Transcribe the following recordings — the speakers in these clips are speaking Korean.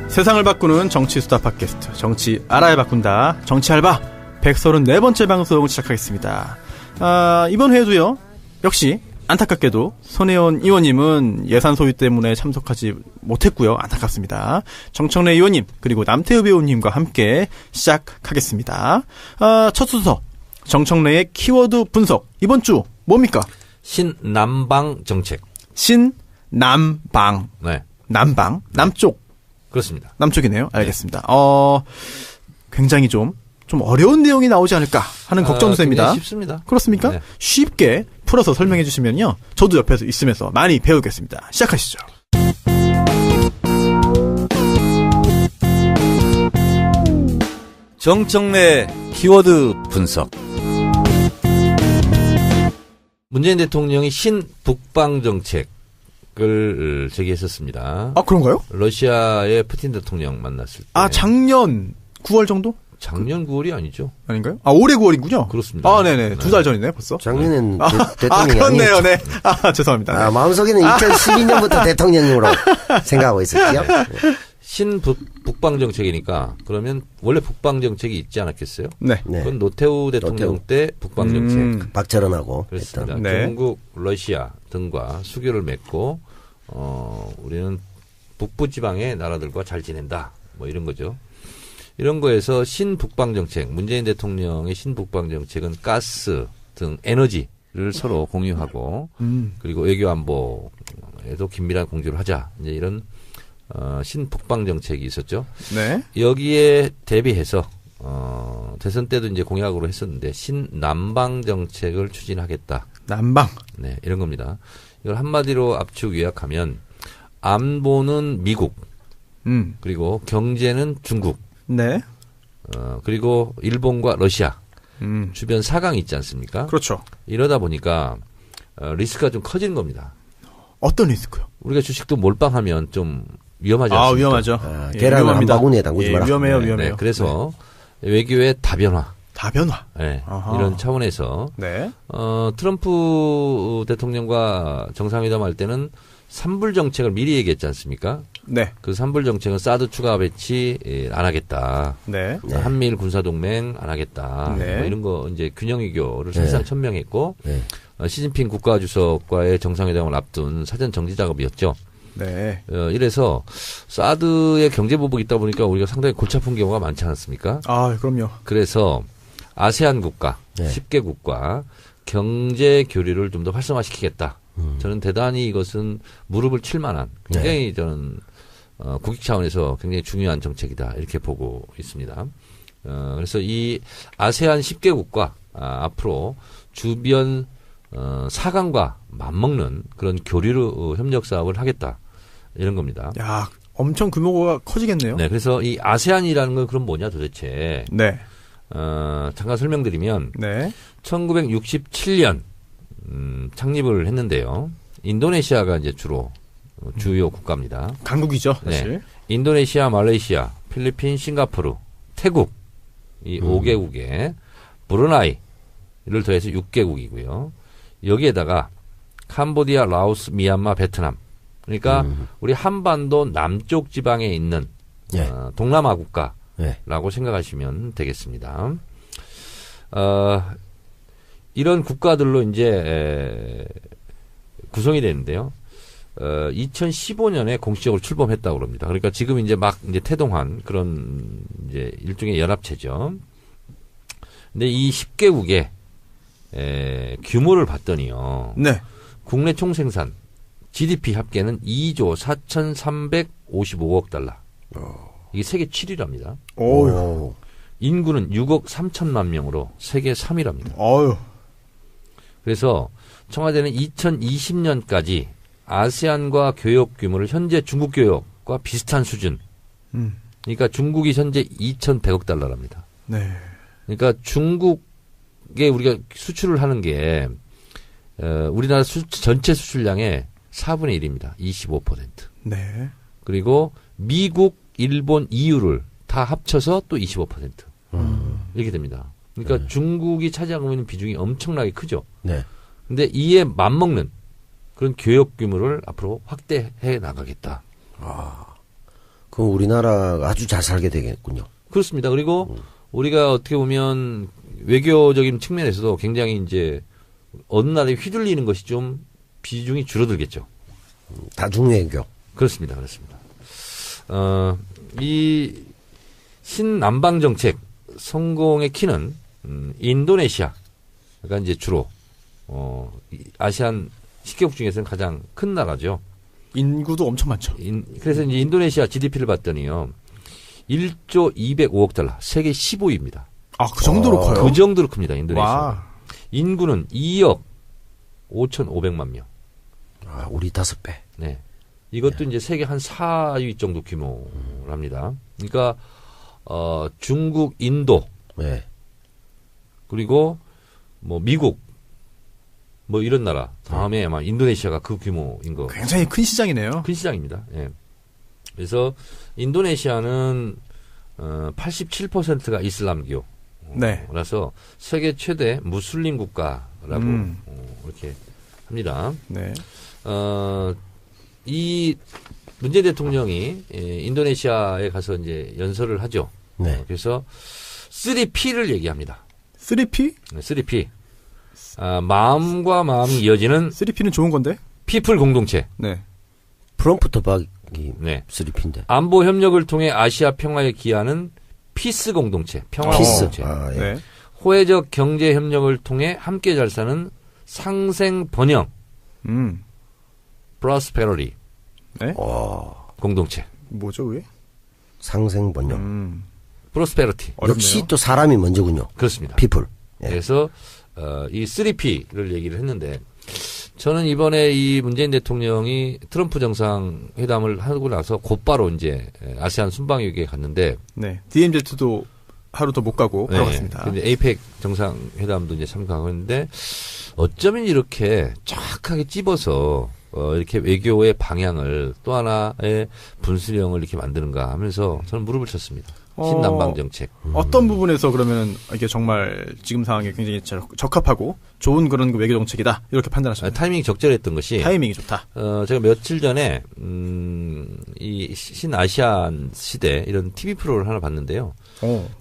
세상을 바꾸는 정치 수다 팟캐스트 정치 알아야 바꾼다. 정치 알바 134번째 방송 시작하겠습니다. 이번 회에도요. 역시 안타깝게도 손혜원 의원님은 예산 소요 때문에 참석하지 못했고요. 안타깝습니다. 정청래 의원님 그리고 남태우 배우님과 함께 시작하겠습니다. 첫 순서 정청래의 키워드 분석. 이번 주 뭡니까? 신남방 정책. 신남방. 네. 남방. 남쪽. 그렇습니다. 남쪽이네요. 알겠습니다. 굉장히 좀 어려운 내용이 나오지 않을까 하는 걱정도 됩니다. 쉽습니다. 그렇습니까? 네. 쉽게 풀어서 설명해 주시면요. 저도 옆에서 있으면서 많이 배우겠습니다. 시작하시죠. 정청래 키워드 분석. 문재인 대통령이 신북방 정책을 제기했었습니다. 그런가요? 러시아의 푸틴 대통령 만났을 때. 작년 9월 정도? 작년 9월이 아니죠. 아닌가요? 올해 9월이군요. 그렇습니다. 네네. 2달 전이네, 벌써. 작년엔 대통령이 그렇네요, 아니었죠. 네. 죄송합니다. 네. 마음속에는 2012년부터 대통령으로 생각하고 있었죠. 신북방 정책이니까 그러면 원래 북방 정책이 있지 않았겠어요? 네. 그건 노태우 대통령 때 북방 정책. 박철원하고 그렇습니다. 했던. 네. 중국, 러시아 등과 수교를 맺고 우리는 북부 지방의 나라들과 잘 지낸다. 뭐 이런 거죠. 이런 거에서 신북방 정책, 문재인 대통령의 신북방 정책은 가스 등 에너지를 서로 공유하고 그리고 외교 안보에도 긴밀한 공조를 하자. 이제 이런 신북방 정책이 있었죠. 네. 여기에 대비해서 대선 때도 이제 공약으로 했었는데 신남방 정책을 추진하겠다. 남방. 네, 이런 겁니다. 이걸 한마디로 압축 요약하면 안보는 미국, 그리고 경제는 중국, 네. 그리고 일본과 러시아 주변 사강이 있지 않습니까? 그렇죠. 이러다 보니까 리스크가 좀 커지는 겁니다. 어떤 리스크요? 우리가 주식도 몰빵하면 좀 위험하지 않습니까? 위험하죠. 계란을 한 바구니에 담그지 마라. 위험해요. 네, 그래서 외교의 다변화. 다변화. 네, 이런 차원에서 트럼프 대통령과 정상회담 할 때는 산불 정책을 미리 얘기했지 않습니까? 네. 그 산불 정책은 사드 추가 배치 안 하겠다. 네. 한미일 군사동맹 안 하겠다. 네. 뭐 이런 거 이제 균형 외교를 사실상 천명했고 네. 시진핑 국가주석과의 정상회담을 앞둔 사전 정지 작업이었죠. 네. 이래서 사드의 경제 보복이 있다 보니까 우리가 상당히 골치 아픈 경우가 많지 않았습니까? 그럼요. 그래서 아세안 국가, 네. 10개국과 경제 교류를 좀 더 활성화시키겠다. 저는 대단히 이것은 무릎을 칠 만한 굉장히 저는 국익 차원에서 굉장히 중요한 정책이다. 이렇게 보고 있습니다. 그래서 이 아세안 10개국과 앞으로 주변 사강과 맞먹는 그런 교류 협력 사업을 하겠다. 이런 겁니다. 야, 엄청 규모가 커지겠네요. 네, 그래서 이 아세안이라는 건 그럼 뭐냐 도대체. 네. 잠깐 설명드리면 네. 1967년 창립을 했는데요. 인도네시아가 이제 주로 주요 국가입니다. 강국이죠, 사실. 네. 인도네시아, 말레이시아, 필리핀, 싱가포르, 태국 이 5개국에 브루나이를 더해서 6개국이고요. 여기에다가 캄보디아, 라오스, 미얀마, 베트남. 그러니까 우리 한반도 남쪽 지방에 있는 동남아 국가라고 생각하시면 되겠습니다. 이런 국가들로 이제 구성이 되는데요. 2015년에 공식적으로 출범했다고 그럽니다. 그러니까 지금 이제 막 이제 태동한 그런 이제 일종의 연합체죠. 근데 이 10개국의 규모를 봤더니요. 네. 국내 총생산 GDP 합계는 2조 4,355억 달러. 이게 세계 7위랍니다. 오. 인구는 6억 3천만 명으로 세계 3위랍니다. 어유. 그래서 청와대는 2020년까지 아세안과 교역 규모를 현재 중국 교역과 비슷한 수준. 그러니까 중국이 현재 2,100억 달러랍니다. 네. 그러니까 중국에 우리가 수출을 하는 게 우리나라 전체 수출량의 4분의 1입니다. 25%. 네. 그리고 미국, 일본, EU를 다 합쳐서 또 25%. 이렇게 됩니다. 그러니까 중국이 차지하고 있는 비중이 엄청나게 크죠. 네. 근데 이에 맞먹는 그런 교역 규모를 앞으로 확대해 나가겠다. 그럼 우리나라가 아주 잘 살게 되겠군요. 그렇습니다. 그리고 우리가 어떻게 보면 외교적인 측면에서도 굉장히 이제 어느 나라에 휘둘리는 것이 좀 비중이 줄어들겠죠. 다중외교. 그렇습니다. 그렇습니다. 이 신남방 정책 성공의 키는 인도네시아가 이제 주로 아시안 10개국 중에서는 가장 큰 나라죠. 인구도 엄청 많죠. 그래서 이제 인도네시아 GDP를 봤더니요. 1조 205억 달러, 세계 15위입니다. 아, 그 정도로 커요? 그 정도로 큽니다, 인도네시아. 와. 인구는 2억 5,500만 명. 아, 우리 5배. 네. 이것도 이제 세계 한 4위 정도 규모랍니다. 그러니까, 중국, 인도. 네. 그리고 뭐 미국. 뭐 이런 나라. 다음에 아마 인도네시아가 그 규모인 거. 굉장히 큰 시장이네요. 큰 시장입니다. 예. 그래서 인도네시아는 87%가 이슬람교. 네. 라서 세계 최대 무슬림 국가라고 이렇게 합니다. 네. 이 문재인 대통령이 인도네시아에 가서 이제 연설을 하죠. 네. 그래서 3P를 얘기합니다. 3P? 네, 3P. 마음과 마음이 이어지는 3P는 좋은 건데? 피플 공동체. 네. 프롬프트 박이 네. 3P인데. 안보 협력을 통해 아시아 평화에 기여하는 피스 공동체, 평화 공동체. 아, 예. 네. 호혜적 경제 협력을 통해 함께 잘 사는 상생 번영, prosperity 네. 공동체. 뭐죠, 그게? 상생 번영. prosperity. 어렵네요. 역시 또 사람이 먼저군요. 그렇습니다. people. 예. 그래서 이 3P를 얘기를 했는데 저는 이번에 이 문재인 대통령이 트럼프 정상회담을 하고 나서 곧바로 이제 아세안 순방위기에 갔는데 네. DMZ도 하루 더 못 가고 바로 갔습니다. 근데 에이펙 정상회담도 이제 참가하고 있는데 어쩌면 이렇게 정확하게 찝어서 이렇게 외교의 방향을 또 하나의 분수령을 이렇게 만드는가 하면서 저는 무릎을 쳤습니다. 신남방 정책. 어떤 부분에서 그러면 이게 정말 지금 상황에 굉장히 적합하고 좋은 그런 외교 정책이다 이렇게 판단하셨나요? 타이밍이 적절했던 것이 타이밍이 좋다. 제가 며칠 전에 이 신아시안 시대 이런 TV 프로를 하나 봤는데요.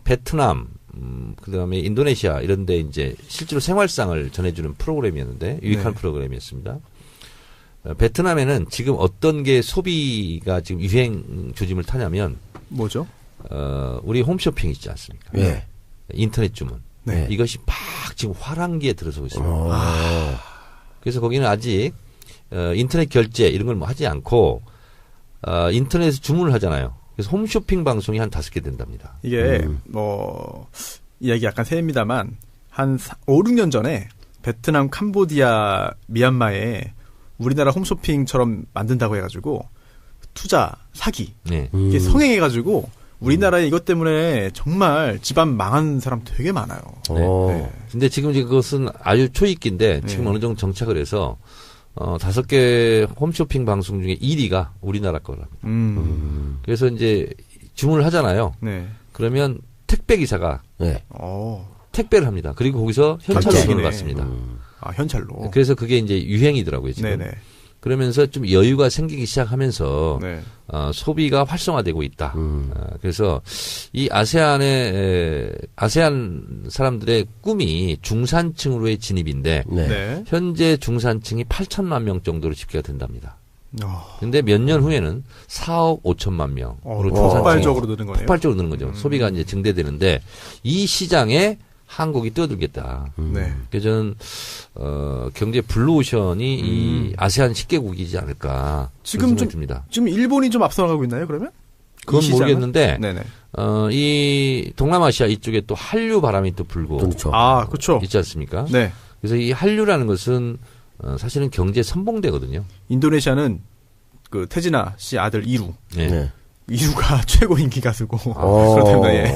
베트남, 그다음에 인도네시아 이런 데 이제 실제로 생활상을 전해주는 프로그램이었는데 유익한 네. 프로그램이었습니다. 베트남에는 지금 어떤 게 소비가 지금 유행 조짐을 타냐면 뭐죠? 우리 홈쇼핑 있지 않습니까? 예. 인터넷 주문. 네. 이것이 막 지금 화랑기에 들어서고 있습니다. 그래서 거기는 아직 인터넷 결제 이런 걸 뭐 하지 않고 인터넷에서 주문을 하잖아요. 그래서 홈쇼핑 방송이 한 5개 된답니다. 이게 뭐 이야기 약간 새입니다만 한 5, 6년 전에 베트남, 캄보디아, 미얀마에 우리나라 홈쇼핑처럼 만든다고 해가지고 투자, 사기 네. 이게 성행해가지고 우리나라에 이것 때문에 정말 집안 망한 사람 되게 많아요. 네. 근데 지금 그것은 아주 초입기인데 지금 네. 어느 정도 정착을 해서 5개 홈쇼핑 방송 중에 1위가 우리나라 거랍니다. 그래서 이제 주문을 하잖아요. 네. 그러면 택배 기사가 네. 택배를 합니다. 그리고 거기서 현찰로 결제기네. 돈을 받습니다. 아, 현찰로. 그래서 그게 이제 유행이더라고요, 지금. 네네. 그러면서 좀 여유가 생기기 시작하면서 네. 소비가 활성화되고 있다. 그래서 이 아세안 사람들의 꿈이 중산층으로의 진입인데 네. 네. 현재 중산층이 8천만 명 정도로 집계가 된답니다. 어, 근데 몇 년 후에는 4억 5천만 명으로 폭발적으로 느는 거네요. 폭발적으로 느는 거죠. 소비가 이제 증대되는데 이 시장에 한국이 뛰어들겠다. 네. 그래서 저는 경제 블루오션이 이 아세안 10개국이지 않을까 지금 좀 듭니다. 지금 일본이 좀 앞서 나가고 있나요, 그러면? 그건 이 시장은? 모르겠는데 네네. 이 동남아시아 이쪽에 또 한류 바람이 또 불고 그렇죠. 아, 그렇죠. 있지 않습니까? 네. 그래서 이 한류라는 것은 사실은 경제 선봉대거든요. 인도네시아는 그 태진아 씨 아들 이루. 네. 네. 이루가 최고 인기 가수고 그렇답니다. 예.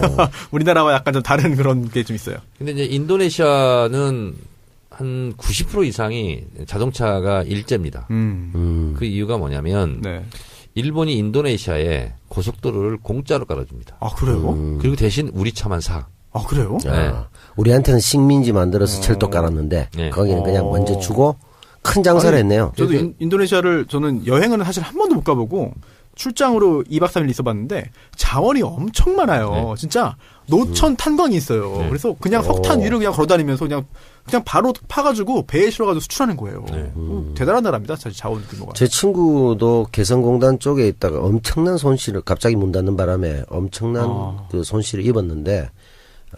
우리나라와 약간 좀 다른 그런 게 좀 있어요. 근데 이제 인도네시아는 한 90% 이상이 자동차가 일제입니다. 그 이유가 뭐냐면 네. 일본이 인도네시아에 고속도로를 공짜로 깔아줍니다. 아, 그래요? 그리고 대신 우리 차만 사. 아, 그래요? 네. 우리한테는 식민지 만들어서 철도 깔았는데 네. 거기는 그냥 먼저 주고 큰 장사를 했네요. 저도 인도네시아를 저는 여행은 사실 한 번도 못 가보고 출장으로 2박 3일 있어봤는데 자원이 엄청 많아요. 네. 진짜 노천 탄광이 있어요. 네. 그래서 그냥 석탄 위를 그냥 걸어다니면서 그냥 바로 파가지고 배에 실어가지고 수출하는 거예요. 네. 대단한 나라입니다. 사실 자원 규모가. 제 친구도 개성공단 쪽에 있다가 엄청난 손실을 갑자기 문 닫는 바람에 엄청난 그 손실을 입었는데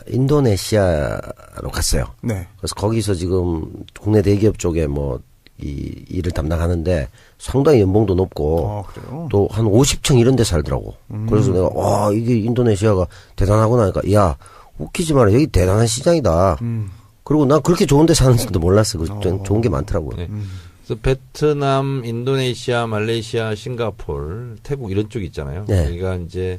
인도네시아로 갔어요. 네. 그래서 거기서 지금 국내 대기업 쪽에 뭐 이 일을 담당하는데 상당히 연봉도 높고 그래요? 또 한 50층 이런 데 살더라고. 그래서 내가 와 이게 인도네시아가 대단하구나 하니까 야 웃기지 마라 여기 대단한 시장이다. 그리고 난 그렇게 좋은 데 사는지도 몰랐어. 좋은 게 많더라고요. 네. 그래서 베트남, 인도네시아, 말레이시아, 싱가포르, 태국 이런 쪽 있잖아요. 네. 여기가 이제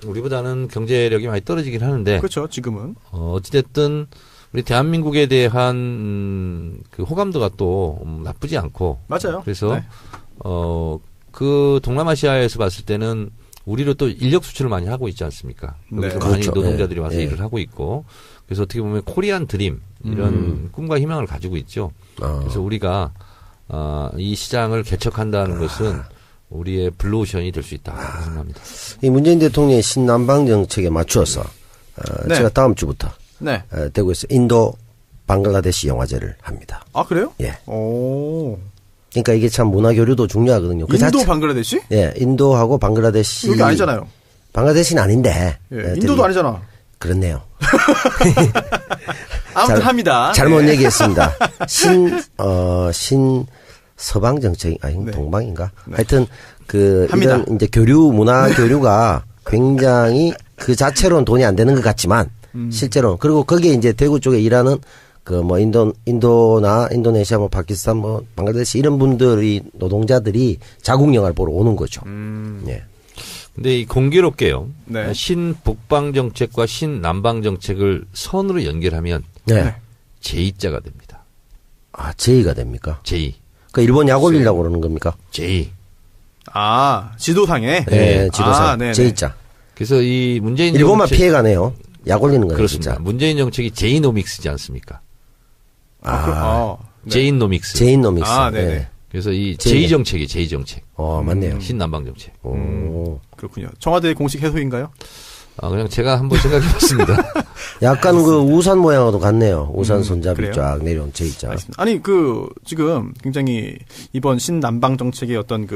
우리보다는 경제력이 많이 떨어지긴 하는데 그렇죠. 지금은. 어찌됐든 우리 대한민국에 대한 그 호감도가 또 나쁘지 않고. 맞아요. 그래서 네. 그 동남아시아에서 봤을 때는 우리로 또 인력 수출을 많이 하고 있지 않습니까? 네. 여기서 많이 그렇죠. 노동자들이 네. 와서 네. 일을 하고 있고. 그래서 어떻게 보면 코리안 드림 이런 꿈과 희망을 가지고 있죠. 그래서 우리가 이 시장을 개척한다는 것은 우리의 블루오션이 될 수 있다 생각합니다. 이 문재인 대통령의 신남방 정책에 맞추어서 네. 제가 다음 주부터 네. 대구에서 인도 방글라데시 영화제를 합니다. 아 그래요? 예. 오. 그러니까 이게 참 문화 교류도 중요하거든요. 그 인도 자체- 방글라데시? 예, 인도하고 방글라데시 여기 아니잖아요. 방글라데시는 아닌데. 예, 예, 인도도 되게 아니잖아. 그렇네요. 아무튼 잘- 합니다. 잘못 네. 얘기했습니다. 신 서방 정책 아니 네. 동방인가? 하여튼 그 합니다. 이런 이제 문화 교류가 굉장히 그 자체로는 돈이 안 되는 것 같지만 실제로 그리고 거기에 이제 대구 쪽에 일하는 그 뭐 인도나 인도네시아 뭐 파키스탄 뭐 방글라데시 이런 분들이 노동자들이 자국 영화를 보러 오는 거죠. 예. 근데 이 공교롭게요. 네. 신북방 정책과 신남방 정책을 선으로 연결하면 네. 제2자가 됩니다. 아, 제의가 됩니까? 제2. 그 일본 약 올리려고 그러는 겁니까? 제2. 아 지도상에. 네, 지도상 아, 네네. 제의자. 그래서 이 문재인 일본만 정책 피해가네요. 약 올리는 거예요, 그렇습니다. 진짜. 문재인 정책이 제이노믹스지 않습니까? 네. 제이노믹스. 제인노믹스. 아, 네네. 네. 그래서 이 제이. 제2정책이 제2정책. 맞네요. 신남방 정책. 오. 그렇군요. 청와대 공식 해소인가요? 그냥 제가 한번 생각해봤습니다. 약간 그 우산 모양으로 같네요. 우산 손잡이 그래요? 쫙 내려온 제의자. 알겠습니다. 아니 지금 굉장히 이번 신남방 정책의 어떤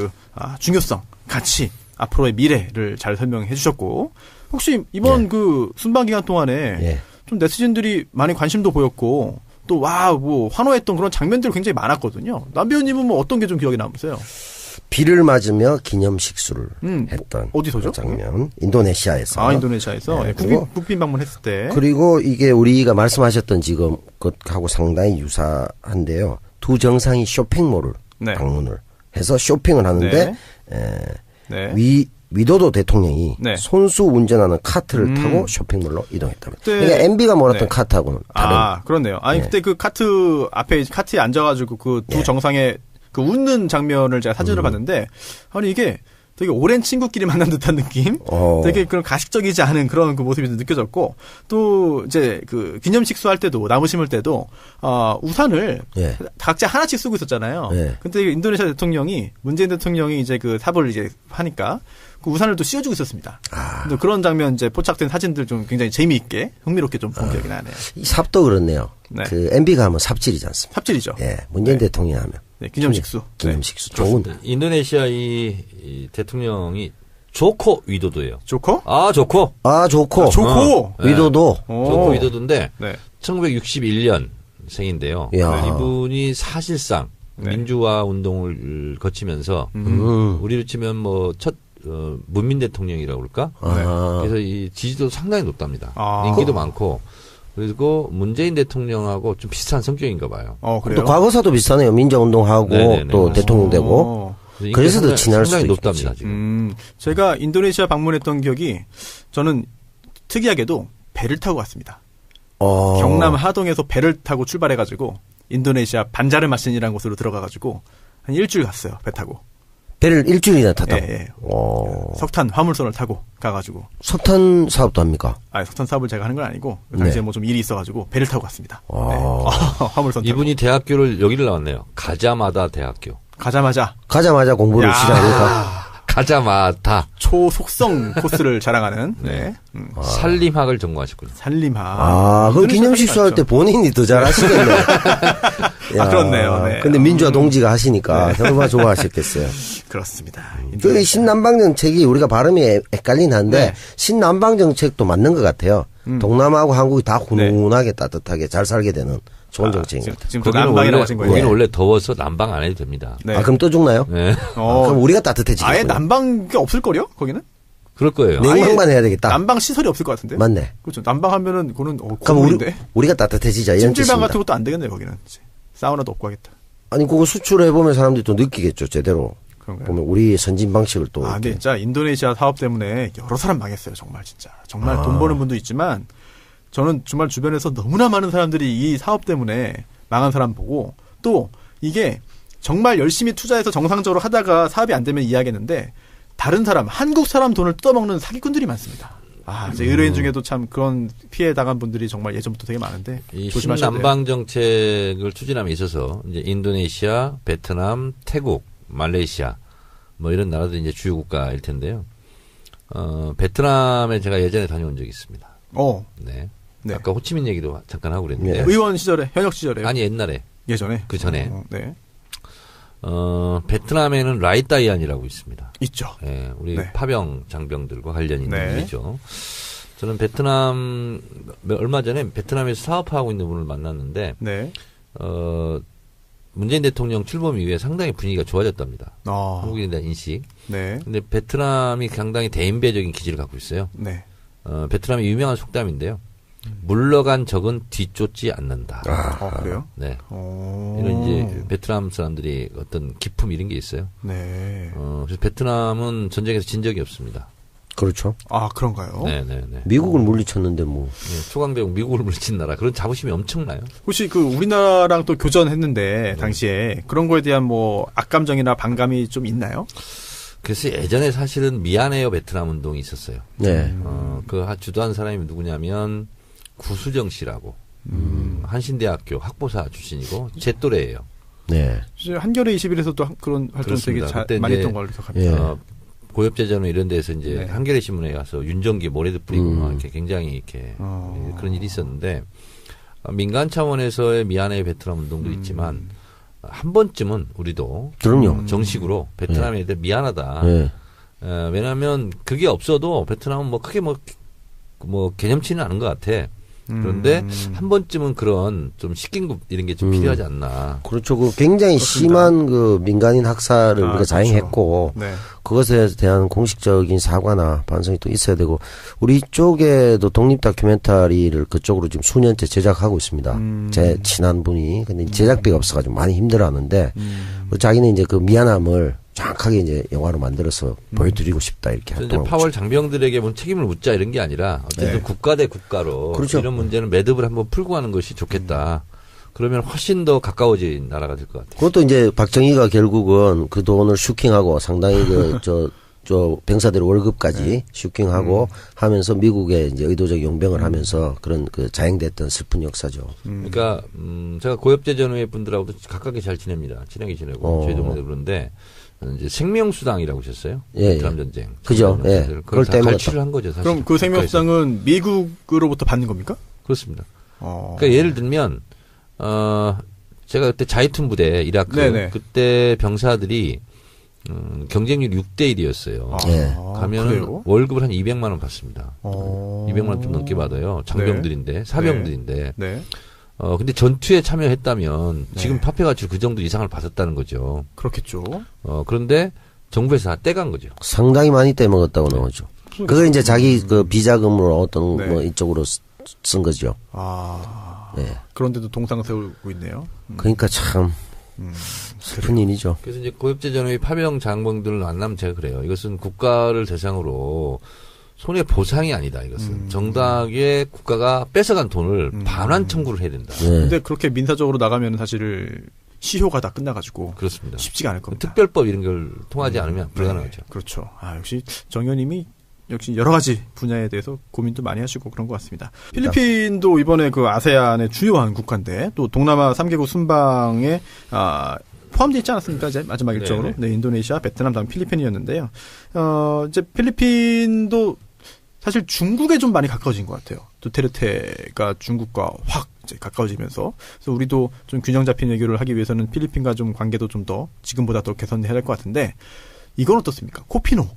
중요성, 가치, 앞으로의 미래를 잘 설명해 주셨고 혹시 이번 예. 그 순방 기간 동안에 예. 좀 네티즌들이 많이 관심도 보였고 또 뭐 환호했던 그런 장면들이 굉장히 많았거든요. 남배우님은 뭐 어떤 게 좀 기억에 남으세요? 비를 맞으며 기념식수를 했던 어디서죠? 장면. 인도네시아에서. 인도네시아에서 네, 예, 그리고- 국빈 방문했을 때. 그리고 이게 우리가 말씀하셨던 지금 것하고 상당히 유사한데요. 두 정상이 쇼핑몰을 네. 방문을 해서 쇼핑을 하는데 네. 위도도 대통령이 네. 손수 운전하는 카트를 타고 쇼핑몰로 이동했답니다. 그때- 그러니까 MB가 몰았던 네. 카트하고는 다른. 그렇네요. 아니 네. 그때 그 카트에 앉아가지고 그 두 예. 정상의 그 웃는 장면을 제가 사진을 봤는데 아니 이게 되게 오랜 친구끼리 만난 듯한 느낌? 되게 그런 가식적이지 않은 그런 그 모습이 느껴졌고 또 이제 그 기념식수 할 때도 나무 심을 때도 우산을 예. 각자 하나씩 쓰고 있었잖아요. 예. 근데 인도네시아 대통령이 문재인 대통령이 이제 그 삽을 이제 하니까 그 우산을 또 씌워주고 있었습니다. 근데 그런 장면 이제 포착된 사진들 좀 굉장히 재미있게 흥미롭게 좀 본 기억이 나네요. 이 삽도 그렇네요. 네. 그 MB가 하면 삽질이지 않습니까? 삽질이죠. 예. 문재인 대통령이 하면. 네, 기념식수. 기념식수. 좋은. 인도네시아 이 대통령이 조코 위도도예요. 조커? 조코. 좋고. 조코. 위도도. 조코 위도도인데 네. 1961년생인데요. 이야. 이분이 사실상 네. 민주화 운동을 거치면서 우리로 치면 뭐 첫 문민 대통령이라고 그럴까? 그래서 이 지지도 상당히 높답니다. 인기도 많고 그리고 문재인 대통령하고 좀 비슷한 성격인가 봐요. 그래요? 또 과거사도 비슷하네요. 민주운동하고 네네네. 또 대통령 되고. 그래서 더 친할 수도 상당히 있겠지. 높답니다. 지금. 제가 인도네시아 방문했던 기억이 저는 특이하게도 배를 타고 갔습니다. 경남 하동에서 배를 타고 출발해가지고 인도네시아 반자르 마신이라는 곳으로 들어가가지고 한 일주일 갔어요. 배 타고. 배를 일주일이나 탔다고. 예. 석탄 화물선을 타고 가가지고. 석탄 사업도 합니까? 석탄 사업을 제가 하는 건 아니고 그 당시에 네. 뭐 좀 일이 있어가지고 배를 타고 갔습니다. 네. 화물선 타고. 이분이 대학교를 여기를 나왔네요. 가자마다 대학교. 가자마자 가자마자 공부를 시작하니까. 가자마다 초속성 코스를 자랑하는 네. 산림학을 전공하셨군요. 산림학. 그럼 기념식수 할 때 본인이 더 잘하시겠네. 그렇네요. 네. 근데 민주화 동지가 하시니까 얼마나 좋아하셨겠어요. 그렇습니다. 그 신남방 정책이 우리가 발음이 헷갈린 한데 신남방 정책도 맞는 것 같아요. 동남아하고 한국이 다 훈훈하게 따뜻하게 잘 살게 되는 좋은 정책입니다. 지금 남방이라고 하신 거예요. 거기는 원래 더워서 난방 안 해도 됩니다. 네. 그럼 또 죽나요? 네. 그럼 우리가 따뜻해지겠어요. 아예 난방이 없을걸요? 거기는? 그럴 거예요. 냉방만 해야 되겠다. 난방 시설이 없을 것 같은데. 맞네. 그렇죠. 난방 하면은 그거는 그럼 우리가 따뜻해지자 이런 찜질방 뜻입니다. 같은 것도 안 되겠네요. 거기는 사우나도 없고 하겠다. 아니 그거 수출해 보면 사람들이 또 느끼겠죠. 제대로. 그런가요? 보면 우리 선진 방식을 또. 근데 진짜 인도네시아 사업 때문에 여러 사람 망했어요. 정말 진짜. 정말 돈 버는 분도 있지만 저는 정말 주변에서 너무나 많은 사람들이 이 사업 때문에 망한 사람 보고 또 이게 정말 열심히 투자해서 정상적으로 하다가 사업이 안 되면 이해하겠는데 다른 사람, 한국 사람 돈을 뜯어먹는 사기꾼들이 많습니다. 이제 의뢰인 중에도 참 그런 피해 당한 분들이 정말 예전부터 되게 많은데 이 조심하셔야 돼요. 신남방 정책을 추진함에 있어서 이제 인도네시아, 베트남, 태국, 말레이시아 뭐 이런 나라들이 이제 주요 국가일 텐데요. 베트남에 제가 예전에 다녀온 적이 있습니다. 네. 네. 아까 호치민 얘기도 잠깐 하고 그랬는데. 의원 시절에, 현역 시절에요? 아니 옛날에. 예전에? 그 전에. 네. 베트남에는 라이따이안이라고 있습니다. 있죠. 네, 우리 파병 장병들과 관련 있는 분이죠. 저는 베트남 얼마 전에 베트남에서 사업하고 있는 분을 만났는데 문재인 대통령 출범 이후에 상당히 분위기가 좋아졌답니다. 한국인에 대한 인식. 네. 근데 베트남이 상당히 대인배적인 기질을 갖고 있어요. 네. 베트남의 유명한 속담인데요. 물러간 적은 뒤쫓지 않는다. 그래요? 네. 이런 이제 베트남 사람들이 어떤 기품 이런 게 있어요. 네. 그래서 베트남은 전쟁에서 진 적이 없습니다. 그렇죠. 그런가요? 네네네. 미국을 물리쳤는데 뭐. 네, 초강대국 미국을 물리친 나라. 그런 자부심이 엄청나요. 혹시 우리나라랑 또 교전했는데 당시에 그런 거에 대한 뭐 악감정이나 반감이 좀 있나요? 그래서 예전에 사실은 미안해요 베트남 운동이 있었어요. 네. 그 주도한 사람이 누구냐면 구수정 씨라고 한신대학교 학보사 출신이고 제 또래예요. 네. 한겨레 21에서도 그런 활동 되게 많이 했던 걸로 기억합니다. 고엽제전원 이런 데서 이제 한겨레 신문에 가서 윤정기 모래도 뿌리고 막 이렇게 굉장히 이렇게 그런 일이 있었는데 민간 차원에서의 미안해 베트남 운동도 있지만 한 번쯤은 우리도 그럼요. 정식으로 베트남에 대해 미안하다. 왜냐하면 그게 없어도 베트남은 뭐 크게 뭐 개념치는 않은 것 같아. 그런데 한 번쯤은 그런 좀 식긴급 이런 게 좀 필요하지 않나. 그렇죠. 그 굉장히 그렇습니다. 심한 그 민간인 학살을 우리가 자행했고 그것에 대한 공식적인 사과나 반성이 또 있어야 되고 우리 쪽에도 독립 다큐멘터리를 그쪽으로 지금 수년째 제작하고 있습니다. 제 친한 분이 근데 제작비가 없어가지고 많이 힘들어하는데 자기는 이제 그 미안함을 정확하게 이제 영화로 만들어서 보여드리고 싶다 이렇게 활동하고 있죠. 파월 장병들에게 뭐 책임을 묻자 이런 게 아니라 어쨌든 국가 대 국가로 그렇죠. 이런 문제는 매듭을 한번 풀고 가는 것이 좋겠다. 그러면 훨씬 더 가까워진 나라가 될 것 같아요. 그것도 이제 박정희가 결국은 그 돈을 슈킹하고 상당히 저 병사들 월급까지 슈킹하고 하면서 미국에 이제 의도적 용병을 하면서 그런 그 자행됐던 슬픈 역사죠. 그러니까 제가 고엽제전후의 분들하고도 가깝게 잘 지냅니다. 친하게 지내고 저희 동네도 그런데 이제 생명수당이라고 하셨어요. 베트남 전쟁. 그죠. 예. 그걸 다 갈취를 한 거죠. 사실. 그럼 그 생명수당은 미국으로부터 받는 겁니까? 그렇습니다. 그러니까 예를 들면 제가 그때 자이툰 부대 이라크 그때 병사들이 경쟁률 6대 1이었어요. 가면 월급을 한 200만 원 받습니다. 200만 원 좀 넘게 받아요. 장병들인데 사병들인데. 근데 전투에 참여했다면 지금 화폐 가치로 그 정도 이상을 받았다는 거죠. 그렇겠죠. 그런데 정부에서 다 떼간 거죠. 상당히 많이 떼먹었다고 나오죠. 그걸 이제 자기 그 비자금으로 어떤 뭐 이쪽으로 쓴 거죠. 그런데도 동상 세우고 있네요. 그러니까 참 슬픈 일이죠. 그래서 이제 고엽제전후의 파병 장병들을 만나면 제가 그래요. 이것은 국가를 대상으로 손해 보상이 아니다. 이것은 정당하게 국가가 뺏어간 돈을 반환 청구를 해야 된다. 근데 그렇게 민사적으로 나가면 사실 시효가 다 끝나가지고 그렇습니다. 쉽지가 않을 겁니다. 특별법 이런 걸 통하지 않으면 불가능하죠. 그렇죠. 역시 정 의원님이 역시 여러 가지 분야에 대해서 고민도 많이 하시고 그런 것 같습니다. 필리핀도 이번에 그 아세안의 주요한 국가인데 또 동남아 3개국 순방에 포함되어 있지 않았습니까? 이제 마지막 일정으로. 네, 인도네시아, 베트남, 다음 필리핀이었는데요. 이제 필리핀도 사실 중국에 좀 많이 가까워진 것 같아요. 두테르테가 중국과 확 이제 가까워지면서. 그래서 우리도 좀 균형 잡힌 외교를 하기 위해서는 필리핀과 좀 관계도 좀 더 지금보다 더 개선해야 될 것 같은데, 이건 어떻습니까? 코피노.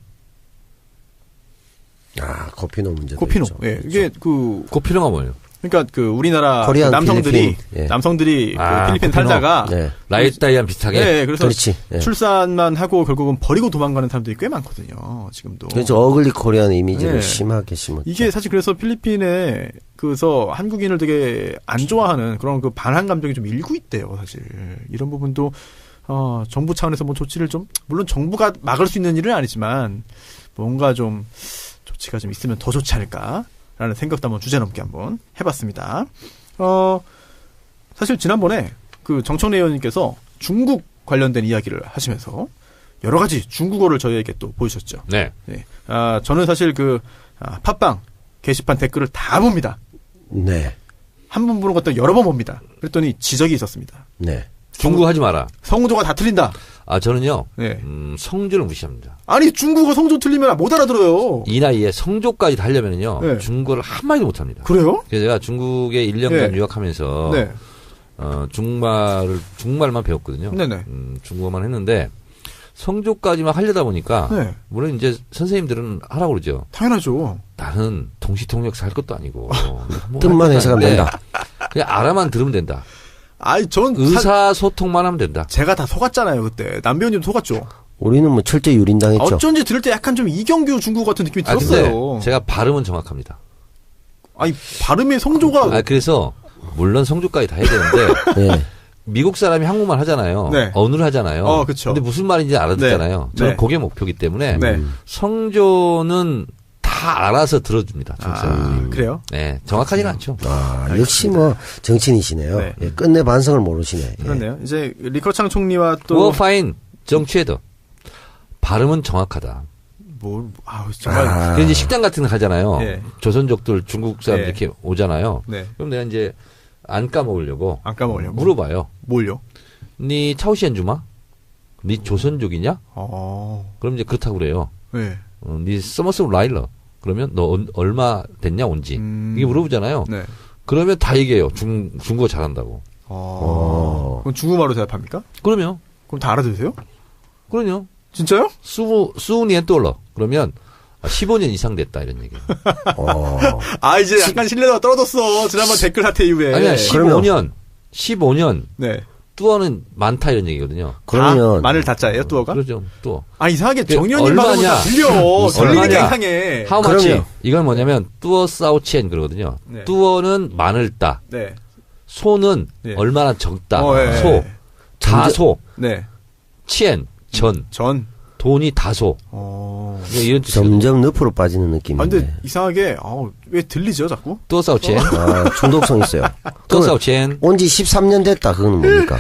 코피노 문제. 코피노. 예. 이게 코피노가 뭐예요? 그러니까 우리나라 코리안 남성들이 필리핀. 예. 남성들이 필리핀 코피노. 살다가 네. 라이트다이안 비슷하게. 네, 그래서 그렇지. 예. 출산만 하고 결국은 버리고 도망가는 사람들이 꽤 많거든요. 지금도. 그래서 어글리 코리안 이미지를 네. 심하게 심었죠. 이게 사실 그래서 필리핀에 그래서 한국인을 되게 안 좋아하는 그런 반한 감정이 좀 일고 있대요, 사실. 이런 부분도 정부 차원에서 뭐 조치를 좀, 물론 정부가 막을 수 있는 일은 아니지만 뭔가 좀 조치가 좀 있으면 더 좋지 않을까라는 생각도 한번 주제넘게 한번 해봤습니다. 사실 지난번에 정청래 의원님께서 중국 관련된 이야기를 하시면서 여러 가지 중국어를 저희에게 또 보여주셨죠. 네. 네. 저는 사실 팟빵 게시판 댓글을 다 봅니다. 네. 한 번 보는 것도 여러 번 봅니다. 그랬더니 지적이 있었습니다. 네. 중국 하지 마라. 성조가 다 틀린다. 저는요. 네. 성조를 무시합니다. 아니 중국어 성조 틀리면 못 알아들어요. 이 나이에 성조까지 다 하려면요. 네. 중국어를 한마디도 못합니다. 그래요? 그래서 제가 중국에 1년간 네. 유학하면서 네. 중국말만 배웠거든요. 네네. 중국어만 했는데 성조까지만 하려다 보니까 네. 물론 이제 선생님들은 하라고 그러죠. 당연하죠. 나는 동시통역사 할 것도 아니고 뭐 뜻만 해석하면 네. 된다. 그냥 알아만 들으면 된다. 아니 전 의사소통만 하면 된다. 제가 다 속았잖아요 그때. 남배우님 속았죠. 우리는 뭐 철저히 유린당했죠. 어쩐지 들을 때 약간 좀 이경규 중국어 같은 느낌이 근데 들었어요. 제가 발음은 정확합니다. 아니 발음의 성조가 그래서 물론 성조까지 다 해야 되는데 네. 미국 사람이 한국말 하잖아요. 네. 언어를 하잖아요. 그쵸. 근데 무슨 말인지 알아듣잖아요. 네. 저는 네. 그게 목표이기 때문에 네. 성조는 다 알아서 들어줍니다. 중국 사람들이. 그래요? 네, 정확하지는 않죠. 역시 뭐 정치인이시네요. 네. 예, 끝내 반성을 모르시네. 예. 그렇네요. 이제 리커창 총리와 또 뭐 파인 정치에도 발음은 정확하다. 정말 그래서 이제 식당 같은 거 하잖아요. 네. 조선족들 중국 사람 네. 이렇게 오잖아요. 네. 그럼 내가 이제 안 까먹으려고 안 까먹으려고 물어봐요. 뭘요? 니 차오시엔 주마? 니 조선족이냐? 그럼 이제 그렇다고 그래요. 네. 니 서머스 라일러. 그러면 너 얼마 됐냐 온지. 이게 물어보잖아요. 네. 그러면 다 얘기해요. 중국어 잘한다고. 그럼 중국말로 대답합니까? 그러면 그럼 다 알아들으세요? 그럼요. 진짜요? 수니엔 돌러. 그러면 15년 이상 됐다 이런 얘기예요. 이제 약간 신뢰도가 떨어졌어. 지난번 댓글 사태 이후에. 아니야 15년. 네. 뚜어는 많다 이런 얘기거든요. 그러면 마늘 다짜예요, 뚜어가? 그렇죠. 뚜어. 이상하게 그 정년이 발음은 다 들려. 들리니까 얼마냐? 이상해. How much? 그럼요. 이건 뭐냐면 뚜어 사오치엔 그러거든요. 네. 뚜어는 많을 따. 네. 소는 네. 얼마나 적다. 예. 소. 다소. 네. 치엔. 전. 돈이 다소. 이런 뜻이거든요. 점점 늪으로 빠지는 느낌인데. 근데 이상하게 왜 들리죠, 자꾸? 뚜어 사오치엔. 중독성 있어요. 뚜어 사오치엔. 온지 13년 됐다. 그거는 뭡니까?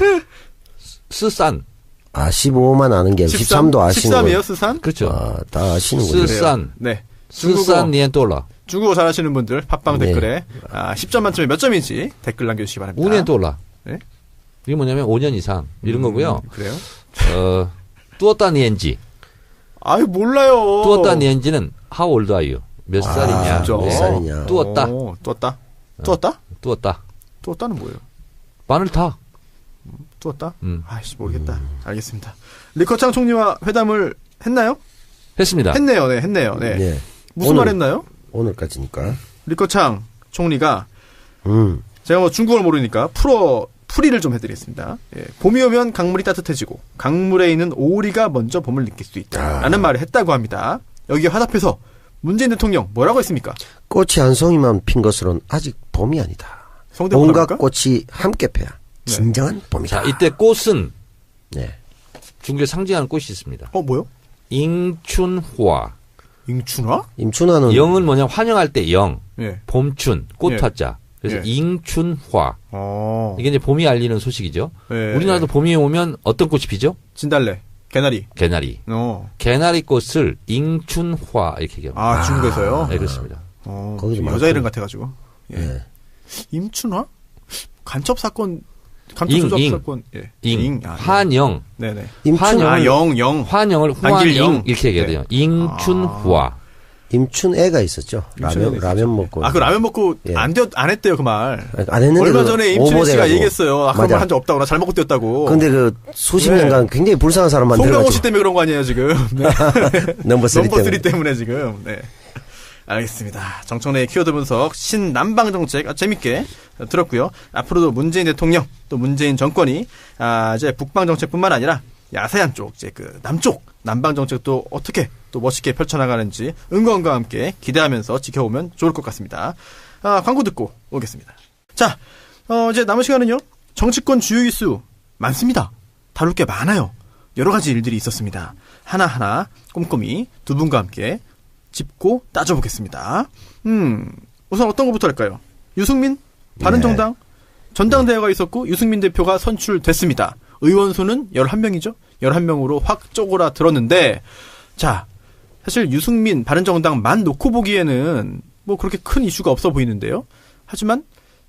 스산. 15만 아는 게 13도 아시는 13이에요, 거예요. 스산? 그렇죠. 다 아시는 거예요. 스산. 네. 스산 니엔 돌라. 중국어 잘하시는 분들 팟빵 네. 댓글에 10점 만점에 몇 점인지 댓글 남겨주시기 바랍니다. 5년 돌라. 네? 이게 뭐냐면 5년 이상 이런 거고요. 그래요? 뚜었다 니엔지. 몰라요. 뚜었다 니엔지는 how old are you? 몇 살이냐? 진짜? 몇 살이냐? 뚜었다. 뚜었다? 뚜었다. 뚜었다는 뭐예요? 마늘 타. 뚜었다? 모르겠다. 알겠습니다. 리커창 총리와 회담을 했나요? 했습니다. 했네요. 네, 했네요. 네. 네. 무슨 말 했나요? 오늘까지니까. 리커창 총리가 제가 뭐 중국어를 모르니까 풀이를 좀 해드리겠습니다. 예, 봄이 오면 강물이 따뜻해지고 강물에 있는 오리가 먼저 봄을 느낄 수 있다라는 말을 했다고 합니다. 여기에 화답해서 문재인 대통령 뭐라고 했습니까? 꽃이 한 송이만 핀 것으로는 아직 봄이 아니다. 온갖 꽃이 함께 펴야 진정한 봄이다. 자, 이때 꽃은 네. 중국에 상징하는 꽃이 있습니다. 뭐요? 잉춘화. 잉춘화? 임춘화는 영은 뭐냐 환영할 때 영. 예. 봄춘 꽃화자. 그래서 예. 잉춘화. 이게 이제 봄이 알리는 소식이죠. 예. 우리나라도 봄이 오면 어떤 꽃이 피죠? 진달래, 개나리. 개나리 꽃을 잉춘화 이렇게 얘기합니다. 중국에서요? 네, 그렇습니다. 거기도 여자 이름 같아가지고. 예. 네. 임춘화? 간첩 사건 감초 잉, 조작 잉. 사건. 예. 잉. 아, 네. 환영. 네네. 임춘 아, 영. 환영을 단길 영. 후환잉 이렇게 얘기해야 돼요. 잉춘후화. 임춘 애가 있었죠. 임춘 애가 라면 먹고. 그 라면 먹고 예. 안 했대요, 그 말. 안 했는데 얼마 그 전에 임춘 씨가 오버돼가지고. 얘기했어요. 아, 그런 맞아. 말 한 적 없다고. 나 잘 먹고 뛰었다고. 근데 그 수십 네. 년간 굉장히 불쌍한 사람 송강호 씨 만들어가지고. 때문에 그런 거 아니에요, 지금. 네. 넘버 3 넘버 3 때문에. 때문에 지금. 네. 알겠습니다. 정청래의 키워드 분석, 신남방 정책 재밌게 들었고요. 앞으로도 문재인 대통령 또 문재인 정권이 이제 북방 정책뿐만 아니라 야세안 쪽, 이제 그 남쪽 남방 정책도 어떻게 또 멋있게 펼쳐나가는지 응원과 함께 기대하면서 지켜보면 좋을 것 같습니다. 광고 듣고 오겠습니다. 자, 이제 남은 시간은요. 정치권 주요 이슈 많습니다. 다룰 게 많아요. 여러 가지 일들이 있었습니다. 하나하나 꼼꼼히 두 분과 함께 짚고 따져보겠습니다. 우선 어떤 것부터 할까요? 유승민 바른정당 전당대회가 있었고 유승민 대표가 선출됐습니다. 의원 수는 11명이죠. 11명으로 확 쪼그라들었는데 자, 사실 유승민 바른정당만 놓고 보기에는 뭐 그렇게 큰 이슈가 없어 보이는데요. 하지만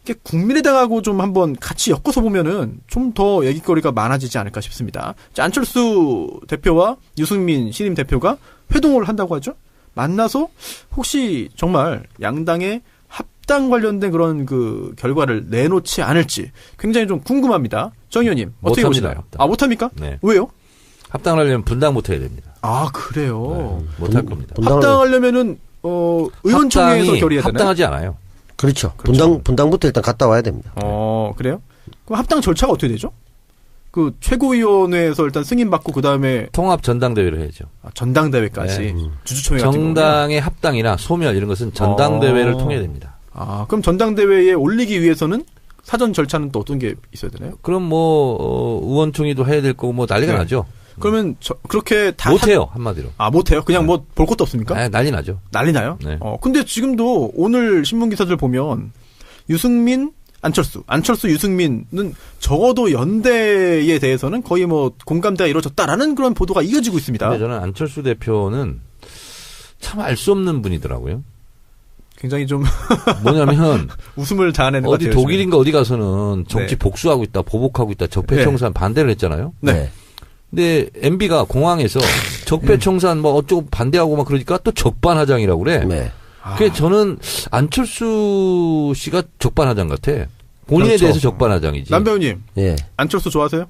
이게 국민의당하고 좀 한번 같이 엮어서 보면은 좀 더 얘기거리가 많아지지 않을까 싶습니다. 자, 안철수 대표와 유승민 신임 대표가 회동을 한다고 하죠. 만나서 혹시 정말 양당의 합당 관련된 그런 그 결과를 내놓지 않을지 굉장히 좀 궁금합니다. 정 의원님 어떻게 보시나요? 합당. 아, 못합니까? 네. 왜요? 합당을 하려면 분당부터 해야 됩니다. 아, 그래요. 못할 겁니다. 합당하려면은 의원총회에서 결의해야 되나요? 합당하지 않아요. 그렇죠. 그렇죠. 분당부터 일단 갔다 와야 됩니다. 그래요? 그럼 합당 절차가 어떻게 되죠? 그 최고위원회에서 일단 승인받고 그 다음에 통합 전당대회를 해야죠. 전당대회까지 네. 주주총회 같은 거군요. 정당의 합당이나 소멸 이런 것은 전당대회를 통해야 됩니다. 그럼 전당대회에 올리기 위해서는 사전 절차는 또 어떤 게 있어야 되나요? 그럼 뭐 의원총회도 해야 될 거고 뭐 난리가 네. 나죠. 그러면 그렇게 다 못해요 한마디로. 못해요? 그냥 뭐 볼 것도 없습니까? 난리 나죠. 난리 나요? 네. 근데 지금도 오늘 신문 기사들 보면 유승민, 안철수, 유승민은 적어도 연대에 대해서는 거의 뭐 공감대가 이루어졌다라는 그런 보도가 이어지고 있습니다. 근데 저는 안철수 대표는 참 알 수 없는 분이더라고요. 굉장히 좀 뭐냐면 웃음을 자아내는 것 어디 같아요. 독일인가 어디 가서는 정치 네. 복수하고 있다, 보복하고 있다, 적폐청산 반대를 했잖아요. 네. 근데 MB가 공항에서 적폐청산 뭐 어쩌고 반대하고 막 그러니까 또 적반하장이라고 그래. 네. 그래서 저는 안철수 씨가 적반하장 같아. 본인에 그렇죠. 대해서 적반하장이지. 남배우님, 예. 안철수 좋아하세요?